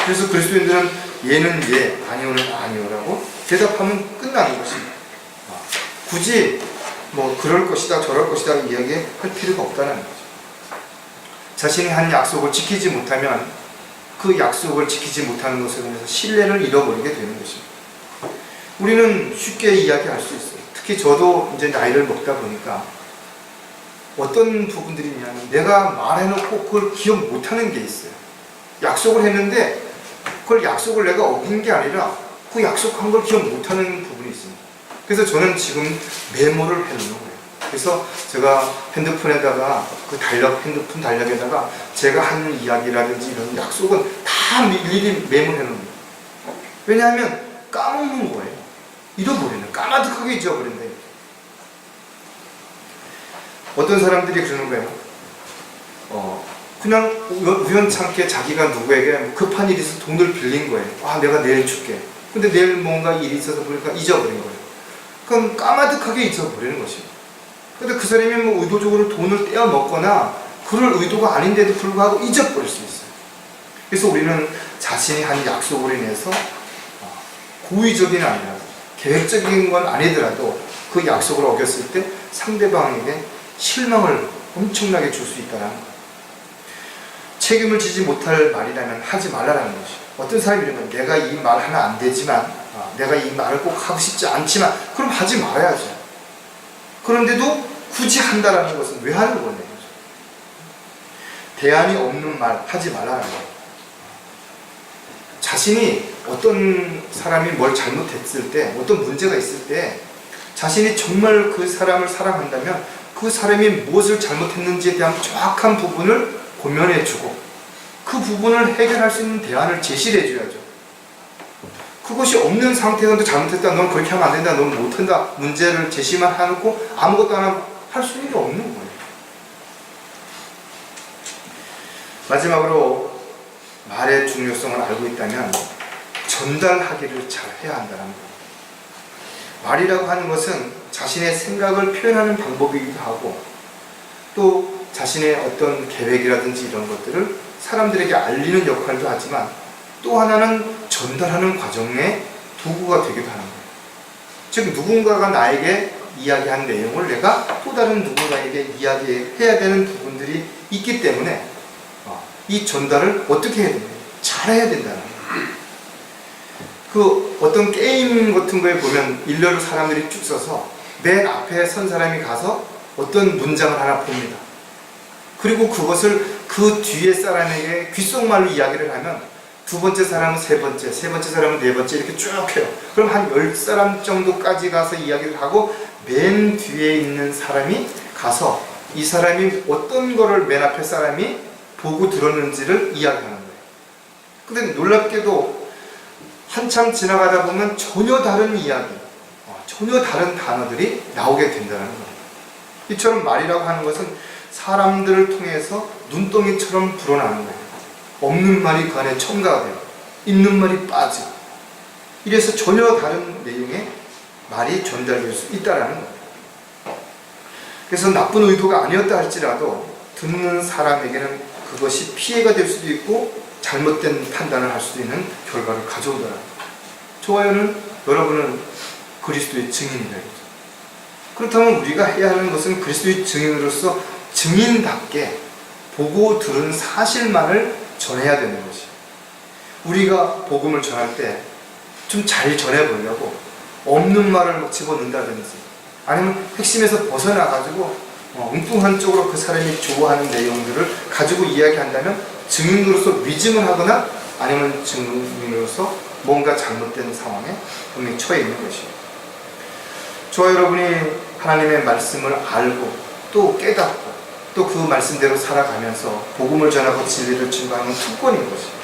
그래서 그리스도인들은 예는 예, 아니오는 아니오라고 대답하면 끝나는 것입니다. 굳이 뭐 그럴 것이다 저럴 것이다 이야기할 필요가 없다는 거죠. 자신이 한 약속을 지키지 못하면 그 약속을 지키지 못하는 것으로 인해서 신뢰를 잃어버리게 되는 것입니다. 우리는 쉽게 이야기할 수 있어요. 특히 저도 이제 나이를 먹다 보니까 어떤 부분들이 있냐면 내가 말해놓고 그걸 기억 못하는 게 있어요. 약속을 했는데 그걸 약속을 내가 어긴 게 아니라 그 약속한 걸 기억 못하는 부분이 있습니다. 그래서 저는 지금 메모를 해놓는 거예요. 그래서 제가 핸드폰에다가 핸드폰 달력에다가 제가 한 이야기라든지 이런 약속은 다 일일이 메모를 해놓는 거예요. 왜냐하면 까먹는 거예요. 잃어버리는, 까마득하게 잊어버린다. 어떤 사람들이 그러는 거예요. 그냥 우연찮게 자기가 누구에게 급한 일이 있어서 돈을 빌린 거예요. 내가 내일 줄게. 근데 내일 뭔가 일이 있어서 보니까 잊어버린 거예요. 그건 까마득하게 잊어버리는 것입니다. 근데 그 사람이 뭐 의도적으로 돈을 떼어 먹거나 그럴 의도가 아닌데도 불구하고 잊어버릴 수 있어요. 그래서 우리는 자신이 한 약속으로 인해서 고의적인 아니라 계획적인 건 아니더라도 그 약속을 어겼을 때 상대방에게 실망을 엄청나게 줄 수 있다는 거예요. 책임을 지지 못할 말이라면 하지 말라는 것이죠. 어떤 사람이 이러면 내가 이 말 하나 안 되지만 내가 이 말을 꼭 하고 싶지 않지만 그럼 하지 말아야죠. 그런데도 굳이 한다라는 것은 왜 하는 거냐. 대안이 없는 말 하지 말라는 거예요. 자신이 어떤 사람이 뭘 잘못했을 때, 어떤 문제가 있을 때 자신이 정말 그 사람을 사랑한다면 그 사람이 무엇을 잘못했는지에 대한 정확한 부분을 고면해주고 그 부분을 해결할 수 있는 대안을 제시를 해줘야죠. 그것이 없는 상태에서 잘못했다, 넌 그렇게 하면 안 된다, 넌 못한다, 문제를 제시만 해놓고 아무것도 안 할 수 있는 게 없는 거예요. 마지막으로 말의 중요성을 알고 있다면 전달하기를 잘 해야 한다는 거예요. 말이라고 하는 것은 자신의 생각을 표현하는 방법이기도 하고 또 자신의 어떤 계획이라든지 이런 것들을 사람들에게 알리는 역할도 하지만 또 하나는 전달하는 과정의 도구가 되기도 하는 거예요. 즉 누군가가 나에게 이야기한 내용을 내가 또 다른 누군가에게 이야기해야 되는 부분들이 있기 때문에 이 전달을 어떻게 해야 됩니까? 잘해야 된다는 거예요. 그 어떤 게임 같은 거에 보면 일렬로 사람들이 쭉 서서 맨 앞에 선 사람이 가서 어떤 문장을 하나 봅니다. 그리고 그것을 그 뒤에 사람에게 귓속말로 이야기를 하면 두 번째 사람은 세 번째, 세 번째 사람은 네 번째 이렇게 쭉 해요. 그럼 한 10사람 정도까지 가서 이야기를 하고 맨 뒤에 있는 사람이 가서 이 사람이 어떤 거를 맨 앞에 사람이 보고 들었는지를 이야기하는 거예요. 근데 놀랍게도 한참 지나가다 보면 전혀 다른 이야기, 전혀 다른 단어들이 나오게 된다는 거예요. 이처럼 말이라고 하는 것은 사람들을 통해서 눈덩이처럼 불어나는 거예요. 없는 말이 그 안에 첨가가 돼요. 있는 말이 빠지고. 이래서 전혀 다른 내용의 말이 전달될 수 있다는 거예요. 그래서 나쁜 의도가 아니었다 할지라도 듣는 사람에게는 그것이 피해가 될 수도 있고 잘못된 판단을 할 수도 있는 결과를 가져오더라. 좋아요는 여러분은 그리스도의 증인이다. 그렇다면 우리가 해야 하는 것은 그리스도의 증인으로서 증인답게 보고 들은 사실만을 전해야 되는 것이. 우리가 복음을 전할 때 좀 잘 전해보려고 없는 말을 막 집어넣는다든지 아니면 핵심에서 벗어나가지고 엉뚱한 쪽으로 그 사람이 좋아하는 내용들을 가지고 이야기한다면 증인으로서 위증을 하거나 아니면 증인으로서 뭔가 잘못된 상황에 분명히 처해 있는 것이에요. 저와 여러분이 하나님의 말씀을 알고 또 깨닫고 또 그 말씀대로 살아가면서 복음을 전하고 진리를 증거하는 특권인 것이에요.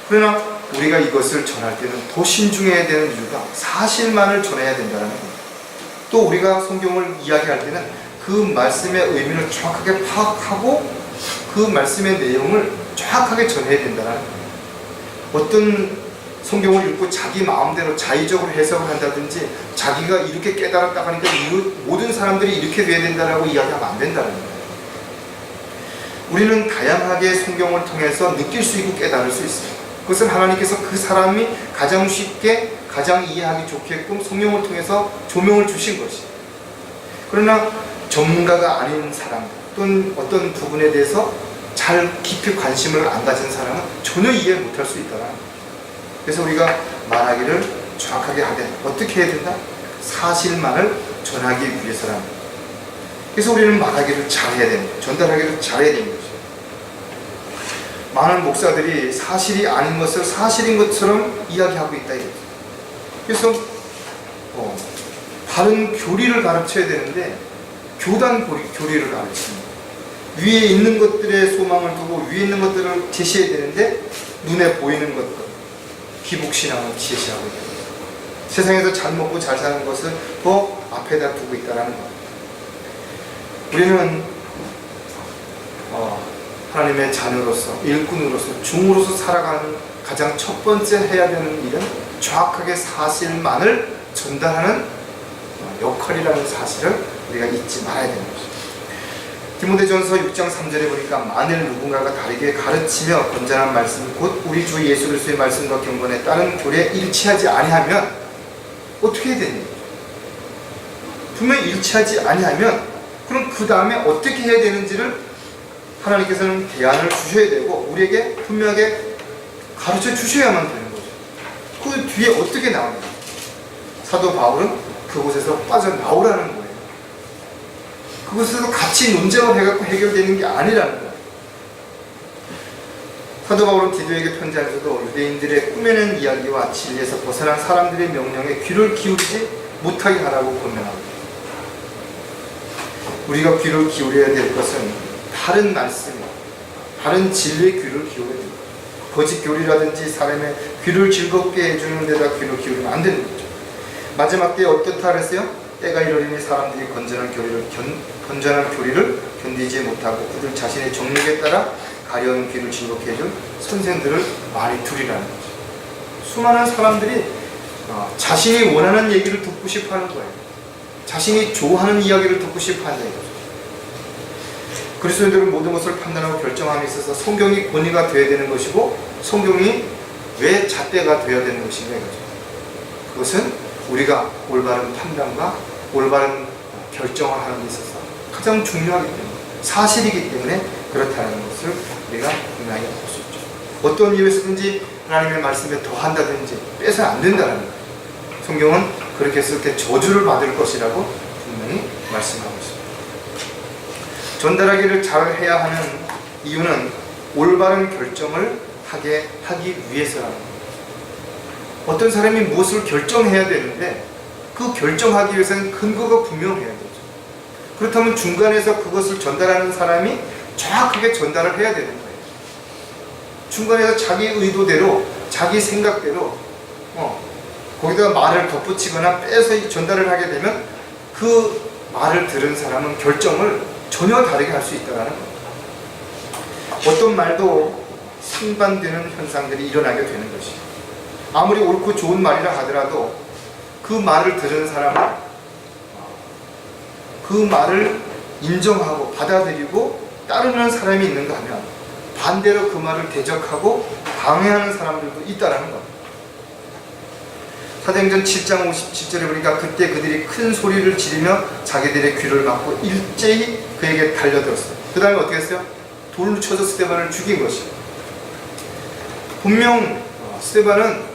그러나 우리가 이것을 전할 때는 더 신중해야 되는 이유가 사실만을 전해야 된다는 거예요. 또 우리가 성경을 이야기할 때는 그 말씀의 의미를 정확하게 파악하고 그 말씀의 내용을 정확하게 전해야 된다는 거예요. 어떤 성경을 읽고 자기 마음대로 자의적으로 해석을 한다든지 자기가 이렇게 깨달았다고 하니까 모든 사람들이 이렇게 돼야 된다고 이야기하면 안 된다는 거예요. 우리는 다양하게 성경을 통해서 느낄 수 있고 깨달을 수 있어요. 그것은 하나님께서 그 사람이 가장 쉽게 가장 이해하기 좋게끔 성경을 통해서 조명을 주신 것이에요. 그러나 전문가가 아닌 사람 또는 어떤 부분에 대해서 잘 깊이 관심을 안 가진 사람은 전혀 이해 못할 수 있다. 그래서 우리가 말하기를 정확하게 하되 어떻게 해야 된다? 사실만을 전하기 위해서라는 거예요. 그래서 우리는 말하기를 잘해야 됩니다. 전달하기를 잘해야 됩니다. 많은 목사들이 사실이 아닌 것을 사실인 것처럼 이야기하고 있다. 그래서 바른 교리를 가르쳐야 되는데 교단 교리를 가르칩니다. 위에 있는 것들의 소망을 두고 위에 있는 것들을 제시해야 되는데 눈에 보이는 것들 기복신앙을 제시하고 있다. 세상에서 잘 먹고 잘 사는 것을 더 앞에다 두고 있다는 것. 우리는 하나님의 자녀로서 일꾼으로서 종으로서 살아가는 가장 첫 번째 해야 되는 일은 정확하게 사실만을 전달하는 역할이라는 사실을 우리가 잊지 말아야 되는 것입니다. 디모데전서 6장 3절에 보니까 만일 누군가가 다르게 가르치며 건전한 말씀 곧 우리 주 예수 그리스도의 말씀과 경건에 따른 교리에 일치하지 아니하면 어떻게 해야 되니? 분명히 일치하지 아니하면 그럼 그 다음에 어떻게 해야 되는지를 하나님께서는 대안을 주셔야 되고 우리에게 분명하게 가르쳐 주셔야만 되는 거죠. 그 뒤에 어떻게 나오냐? 사도 바울은 그곳에서 빠져나오라는 거예요. 그곳에서 같이 논쟁을 해갖고 해결되는 게 아니라는 거예요. 사도 바울은 디도에게 편지하면서도 유대인들의 꾸며낸 이야기와 진리에서 벗어난 사람들의 명령에 귀를 기울이지 못하게 하라고 권면합니다. 우리가 귀를 기울여야 될 것은 다른 말씀, 다른 진리의 귀를 기울여야 됩니다. 거짓 교리라든지 사람의 귀를 즐겁게 해주는 데다 귀를 기울이면 안 되는 거죠. 마지막 때에 어떻다 그랬어요? 때가 이르리니 사람들이 건전한 교리를 견디지 못하고 그들 자신의 정욕에 따라 가려운 귀를 즐겁게 해줄 선생들을 많이 두리라는 거죠. 수많은 사람들이 자신이 원하는 얘기를 듣고 싶어 하는 거예요. 자신이 좋아하는 이야기를 듣고 싶어 하는 거죠. 그리스도인들은 모든 것을 판단하고 결정함에 있어서 성경이 권위가 되어야 되는 것이고 성경이 왜 잣대가 되어야 되는 것인가 이거죠. 그것은 우리가 올바른 판단과 올바른 결정을 하는 데 있어서 가장 중요하기 때문에 사실이기 때문에 그렇다는 것을 우리가 분명히 알 수 있죠. 어떤 이유에서든지 하나님의 말씀에 더한다든지 빼서는 안 된다는 거예요. 성경은 그렇게 했을 때 저주를 받을 것이라고 분명히 말씀하고 있습니다. 전달하기를 잘 해야 하는 이유는 올바른 결정을 하기 위해서라는 거예요. 어떤 사람이 무엇을 결정해야 되는데 그 결정하기 위해서는 근거가 분명해야 되죠. 그렇다면 중간에서 그것을 전달하는 사람이 정확하게 전달을 해야 되는 거예요. 중간에서 자기 의도대로 자기 생각대로 거기다가 말을 덧붙이거나 빼서 전달을 하게 되면 그 말을 들은 사람은 결정을 전혀 다르게 할 수 있다는 겁니다. 어떤 말도 상반되는 현상들이 일어나게 되는 것이죠. 아무리 옳고 좋은 말이라 하더라도 그 말을 들은 사람은 그 말을 인정하고 받아들이고 따르는 사람이 있는가 하면 반대로 그 말을 대적하고 방해하는 사람들도 있다는 겁니다. 사도행전 7장 57절에 보니까 그때 그들이 큰 소리를 지르며 자기들의 귀를 막고 일제히 그에게 달려들었어요. 그 다음에 어떻게 했어요? 돌로 쳐서 스데반을 죽인 것이에요. 분명 스데반은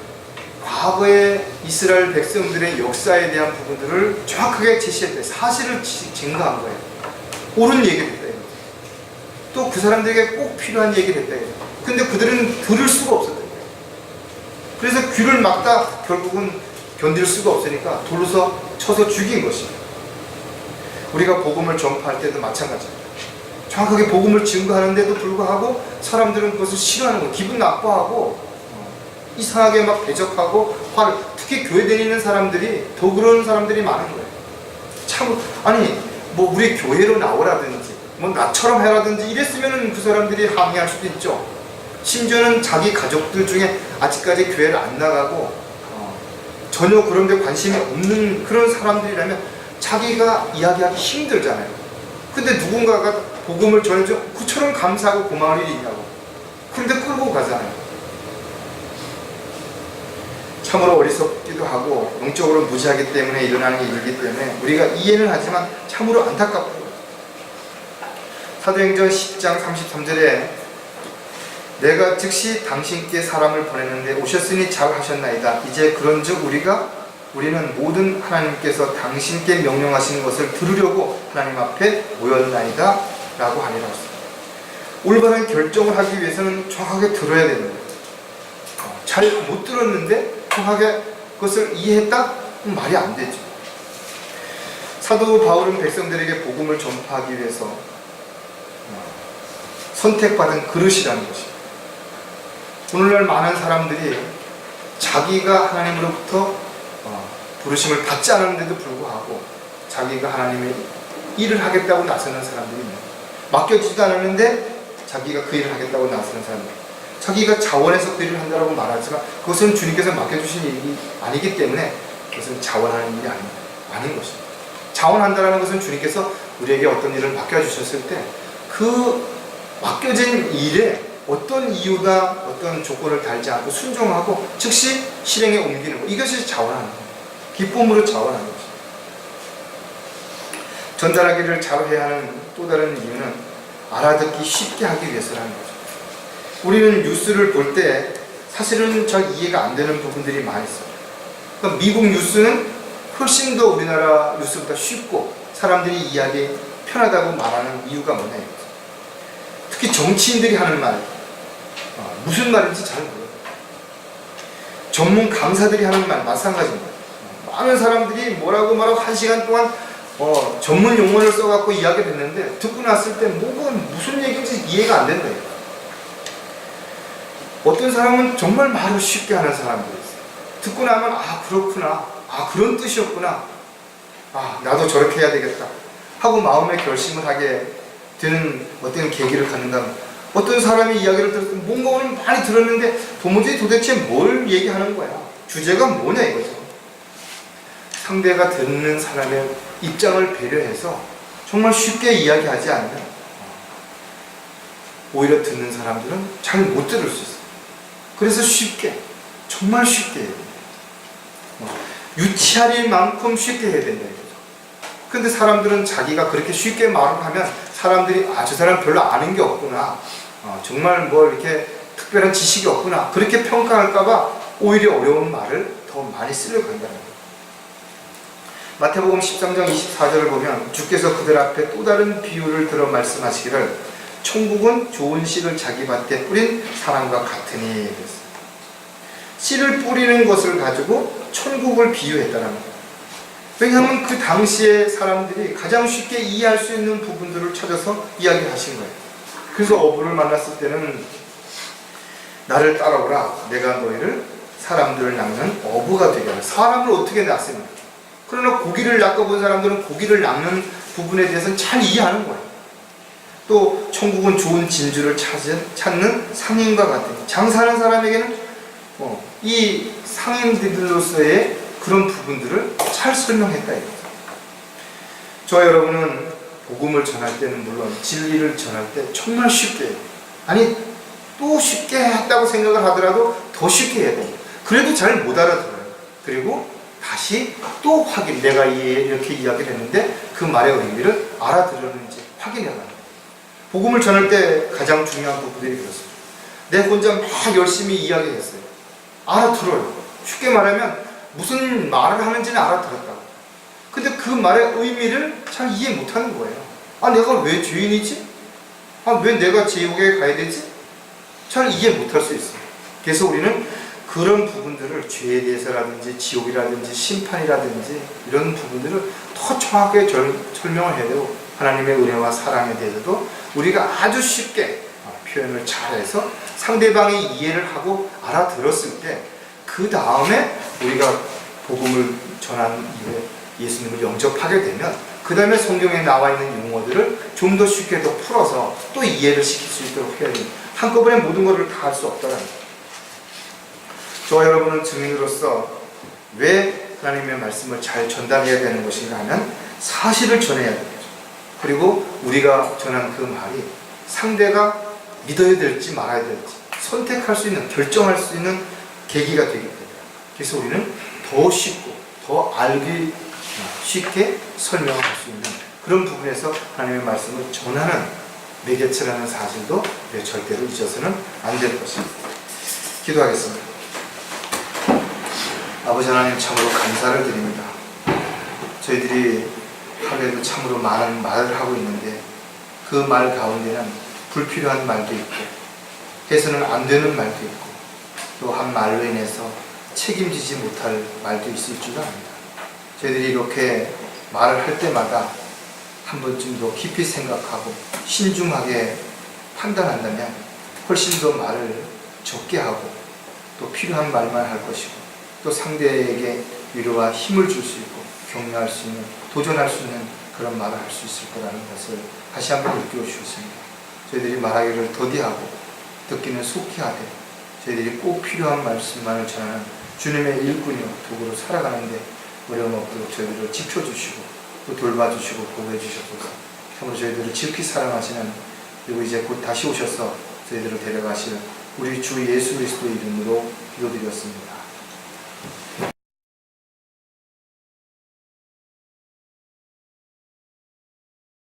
과거의 이스라엘 백성들의 역사에 대한 부분들을 정확하게 제시했대요. 사실을 증거한 거예요. 옳은 얘기를 했다. 또 그 사람들에게 꼭 필요한 얘기를 했다. 근데 그들은 들을 수가 없었던 거예요. 그래서 귀를 막다 결국은 견딜 수가 없으니까 돌로 쳐서 죽인 것이에요. 우리가 복음을 전파할 때도 마찬가지입니다. 정확하게 복음을 증거하는데도 불구하고 사람들은 그것을 싫어하는 거예요. 기분 나빠하고 이상하게 막 대적하고 특히 교회 다니는 사람들이 더 그런 사람들이 많은 거예요. 참 아니 뭐 우리 교회로 나오라든지 뭐 나처럼 해라든지 이랬으면 그 사람들이 항의할 수도 있죠. 심지어는 자기 가족들 중에 아직까지 교회를 안 나가고 전혀 그런 데 관심이 없는 그런 사람들이라면 자기가 이야기하기 힘들잖아요. 근데 누군가가 복음을 전해줘 그처럼 감사하고 고마울 일이 있냐고. 그런데 끌고 가잖아요. 참으로 어리석기도 하고 영적으로 무지하기 때문에 일어나는 일이기 때문에 우리가 이해는 하지만 참으로 안타깝고 사도행전 10장 33절에 내가 즉시 당신께 사람을 보냈는데 오셨으니 잘하셨나이다. 이제 그런즉 우리는 모든 하나님께서 당신께 명령하신 것을 들으려고 하나님 앞에 모였나이다 라고 하니라 했습니다. 올바른 결정을 하기 위해서는 정확하게 들어야 됩니다. 잘 못 들었는데 정확하게 그것을 이해했다? 말이 안 되죠. 사도 바울은 백성들에게 복음을 전파하기 위해서 선택받은 그릇이라는 것입니다. 오늘날 많은 사람들이 자기가 하나님으로부터 부르심을 받지 않았는데도 불구하고 자기가 하나님의 일을 하겠다고 나서는 사람들이 맡겨지지도 않았는데 자기가 그 일을 하겠다고 나서는 사람들, 자기가 자원해서 그 일을 한다고 말하지만 그것은 주님께서 맡겨주신 일이 아니기 때문에 그것은 자원하는 일이 아닌 것입니다. 자원한다는 것은 주님께서 우리에게 어떤 일을 맡겨주셨을 때 그 맡겨진 일에 어떤 이유나 어떤 조건을 달지 않고 순종하고 즉시 실행에 옮기는 것, 이것이 자원하는 거예요. 기쁨으로 자원하는 거죠. 전달하기를 잘해야 하는 또 다른 이유는 알아듣기 쉽게 하기 위해서라는 거죠. 우리는 뉴스를 볼 때 사실은 잘 이해가 안 되는 부분들이 많이 있어요. 그러니까 미국 뉴스는 훨씬 더 우리나라 뉴스보다 쉽고 사람들이 이해하기 편하다고 말하는 이유가 뭐냐 이거죠. 특히 정치인들이 하는 말, 무슨 말인지 잘 모르요. 전문 강사들이 하는 말 마찬가지입니다. 많은 사람들이 뭐라고 말하고 1시간 동안 전문 용어를 써갖고 이야기를 했는데 듣고 났을 때 뭐가 무슨 얘기인지 이해가 안 된다. 어떤 사람은 정말 말을 쉽게 하는 사람들이 있어요. 듣고 나면 아 그렇구나, 아 그런 뜻이었구나, 아 나도 저렇게 해야 되겠다 하고 마음의 결심을 하게 되는 어떤 계기를 갖는다. 어떤 사람이 이야기를 들었을 때 뭔가 오늘 많이 들었는데 도대체 뭘 얘기하는 거야, 주제가 뭐냐 이거죠. 상대가 듣는 사람의 입장을 배려해서 정말 쉽게 이야기하지 않는, 오히려 듣는 사람들은 잘 못 들을 수 있어요. 그래서 쉽게, 정말 쉽게 해야 됩니다. 유치할 만큼 쉽게 해야 된다 이거죠. 근데 사람들은 자기가 그렇게 쉽게 말을 하면 사람들이 아, 저 사람 별로 아는 게 없구나, 정말 뭐 이렇게 특별한 지식이 없구나, 그렇게 평가할까봐 오히려 어려운 말을 더 많이 쓰려고 한다는 거예요. 마태복음 13장 24절을 보면 주께서 그들 앞에 또 다른 비유를 들어 말씀하시기를 천국은 좋은 씨를 자기 밭에 뿌린 사람과 같으니 그랬어요. 씨를 뿌리는 것을 가지고 천국을 비유했다는 거예요. 왜냐하면 그 당시에 사람들이 가장 쉽게 이해할 수 있는 부분들을 찾아서 이야기하신 거예요. 그래서 어부를 만났을 때는 나를 따라오라, 내가 너희를 사람들을 낚는 어부가 되게 하라. 사람을 어떻게 낚습니까? 그러나 고기를 낚아본 사람들은 고기를 낚는 부분에 대해서는 잘 이해하는 거예요. 또 천국은 좋은 진주를 찾는 상인과 같은, 장사하는 사람에게는 이 상인들로서의 그런 부분들을 잘 설명했다 이거죠. 저와 여러분은 복음을 전할 때는 물론 진리를 전할 때 정말 쉽게 해요. 아니 또 쉽게 했다고 생각을 하더라도 더 쉽게 해야 돼요. 그래도 잘 못 알아들어요. 그리고 다시 또 확인, 내가 이렇게 이야기를 했는데 그 말의 의미를 알아들었는지 확인해야 합니다. 복음을 전할 때 가장 중요한 부분들이 그렇습니다. 내 혼자 막 열심히 이야기했어요. 알아들어요. 쉽게 말하면 무슨 말을 하는지는 알아들었다고. 근데 그 말의 의미를 잘 이해 못하는 거예요. 아 내가 왜 죄인이지? 아 왜 내가 지옥에 가야 되지? 잘 이해 못할 수 있어요. 그래서 우리는 그런 부분들을 죄에 대해서라든지 지옥이라든지 심판이라든지 이런 부분들을 더 정확하게 설명을 해야 되고, 하나님의 은혜와 사랑에 대해서도 우리가 아주 쉽게 표현을 잘해서 상대방이 이해를 하고 알아들었을 때 그 다음에 우리가 복음을 전한 이후에 예수님을 영접하게 되면 그 다음에 성경에 나와 있는 용어들을 좀 더 쉽게 더 풀어서 또 이해를 시킬 수 있도록 해야 됩니다. 한꺼번에 모든 것을 다 할 수 없다는 거예요. 저와 여러분은 증인으로서 왜 하나님의 말씀을 잘 전달해야 되는 것인가 하면 사실을 전해야 되죠. 그리고 우리가 전한 그 말이 상대가 믿어야 될지 말아야 될지 선택할 수 있는, 결정할 수 있는 계기가 되기 때문에, 그래서 우리는 더 쉽고 더 알기 쉽게 설명할 수 있는 그런 부분에서 하나님의 말씀을 전하는 매개체라는 사실도 절대로 잊어서는 안 될 것입니다. 기도하겠습니다. 아버지 하나님, 참으로 감사를 드립니다. 저희들이 하루에도 참으로 많은 말을 하고 있는데 그 말 가운데는 불필요한 말도 있고 해서는 안 되는 말도 있고 또 한 말로 인해서 책임지지 못할 말도 있을 줄 압니다. 저희들이 이렇게 말을 할 때마다 한 번쯤 더 깊이 생각하고 신중하게 판단한다면 훨씬 더 말을 적게 하고 또 필요한 말만 할 것이고 또 상대에게 위로와 힘을 줄 수 있고 격려할 수 있는, 도전할 수 있는 그런 말을 할 수 있을 거라는 것을 다시 한번 일깨워 주셨습니다. 저희들이 말하기를 더디하고 듣기는 속히 하되 저희들이 꼭 필요한 말씀만을 전하는 주님의 일꾼이요 도구로 살아가는데 어려움 없도록 저희들을 지켜주시고 또 돌봐주시고 보호해 주셔서 참으로 저희들을 지극히 사랑하시는, 그리고 이제 곧 다시 오셔서 저희들을 데려가실 우리 주 예수 그리스도의 이름으로 기도드렸습니다.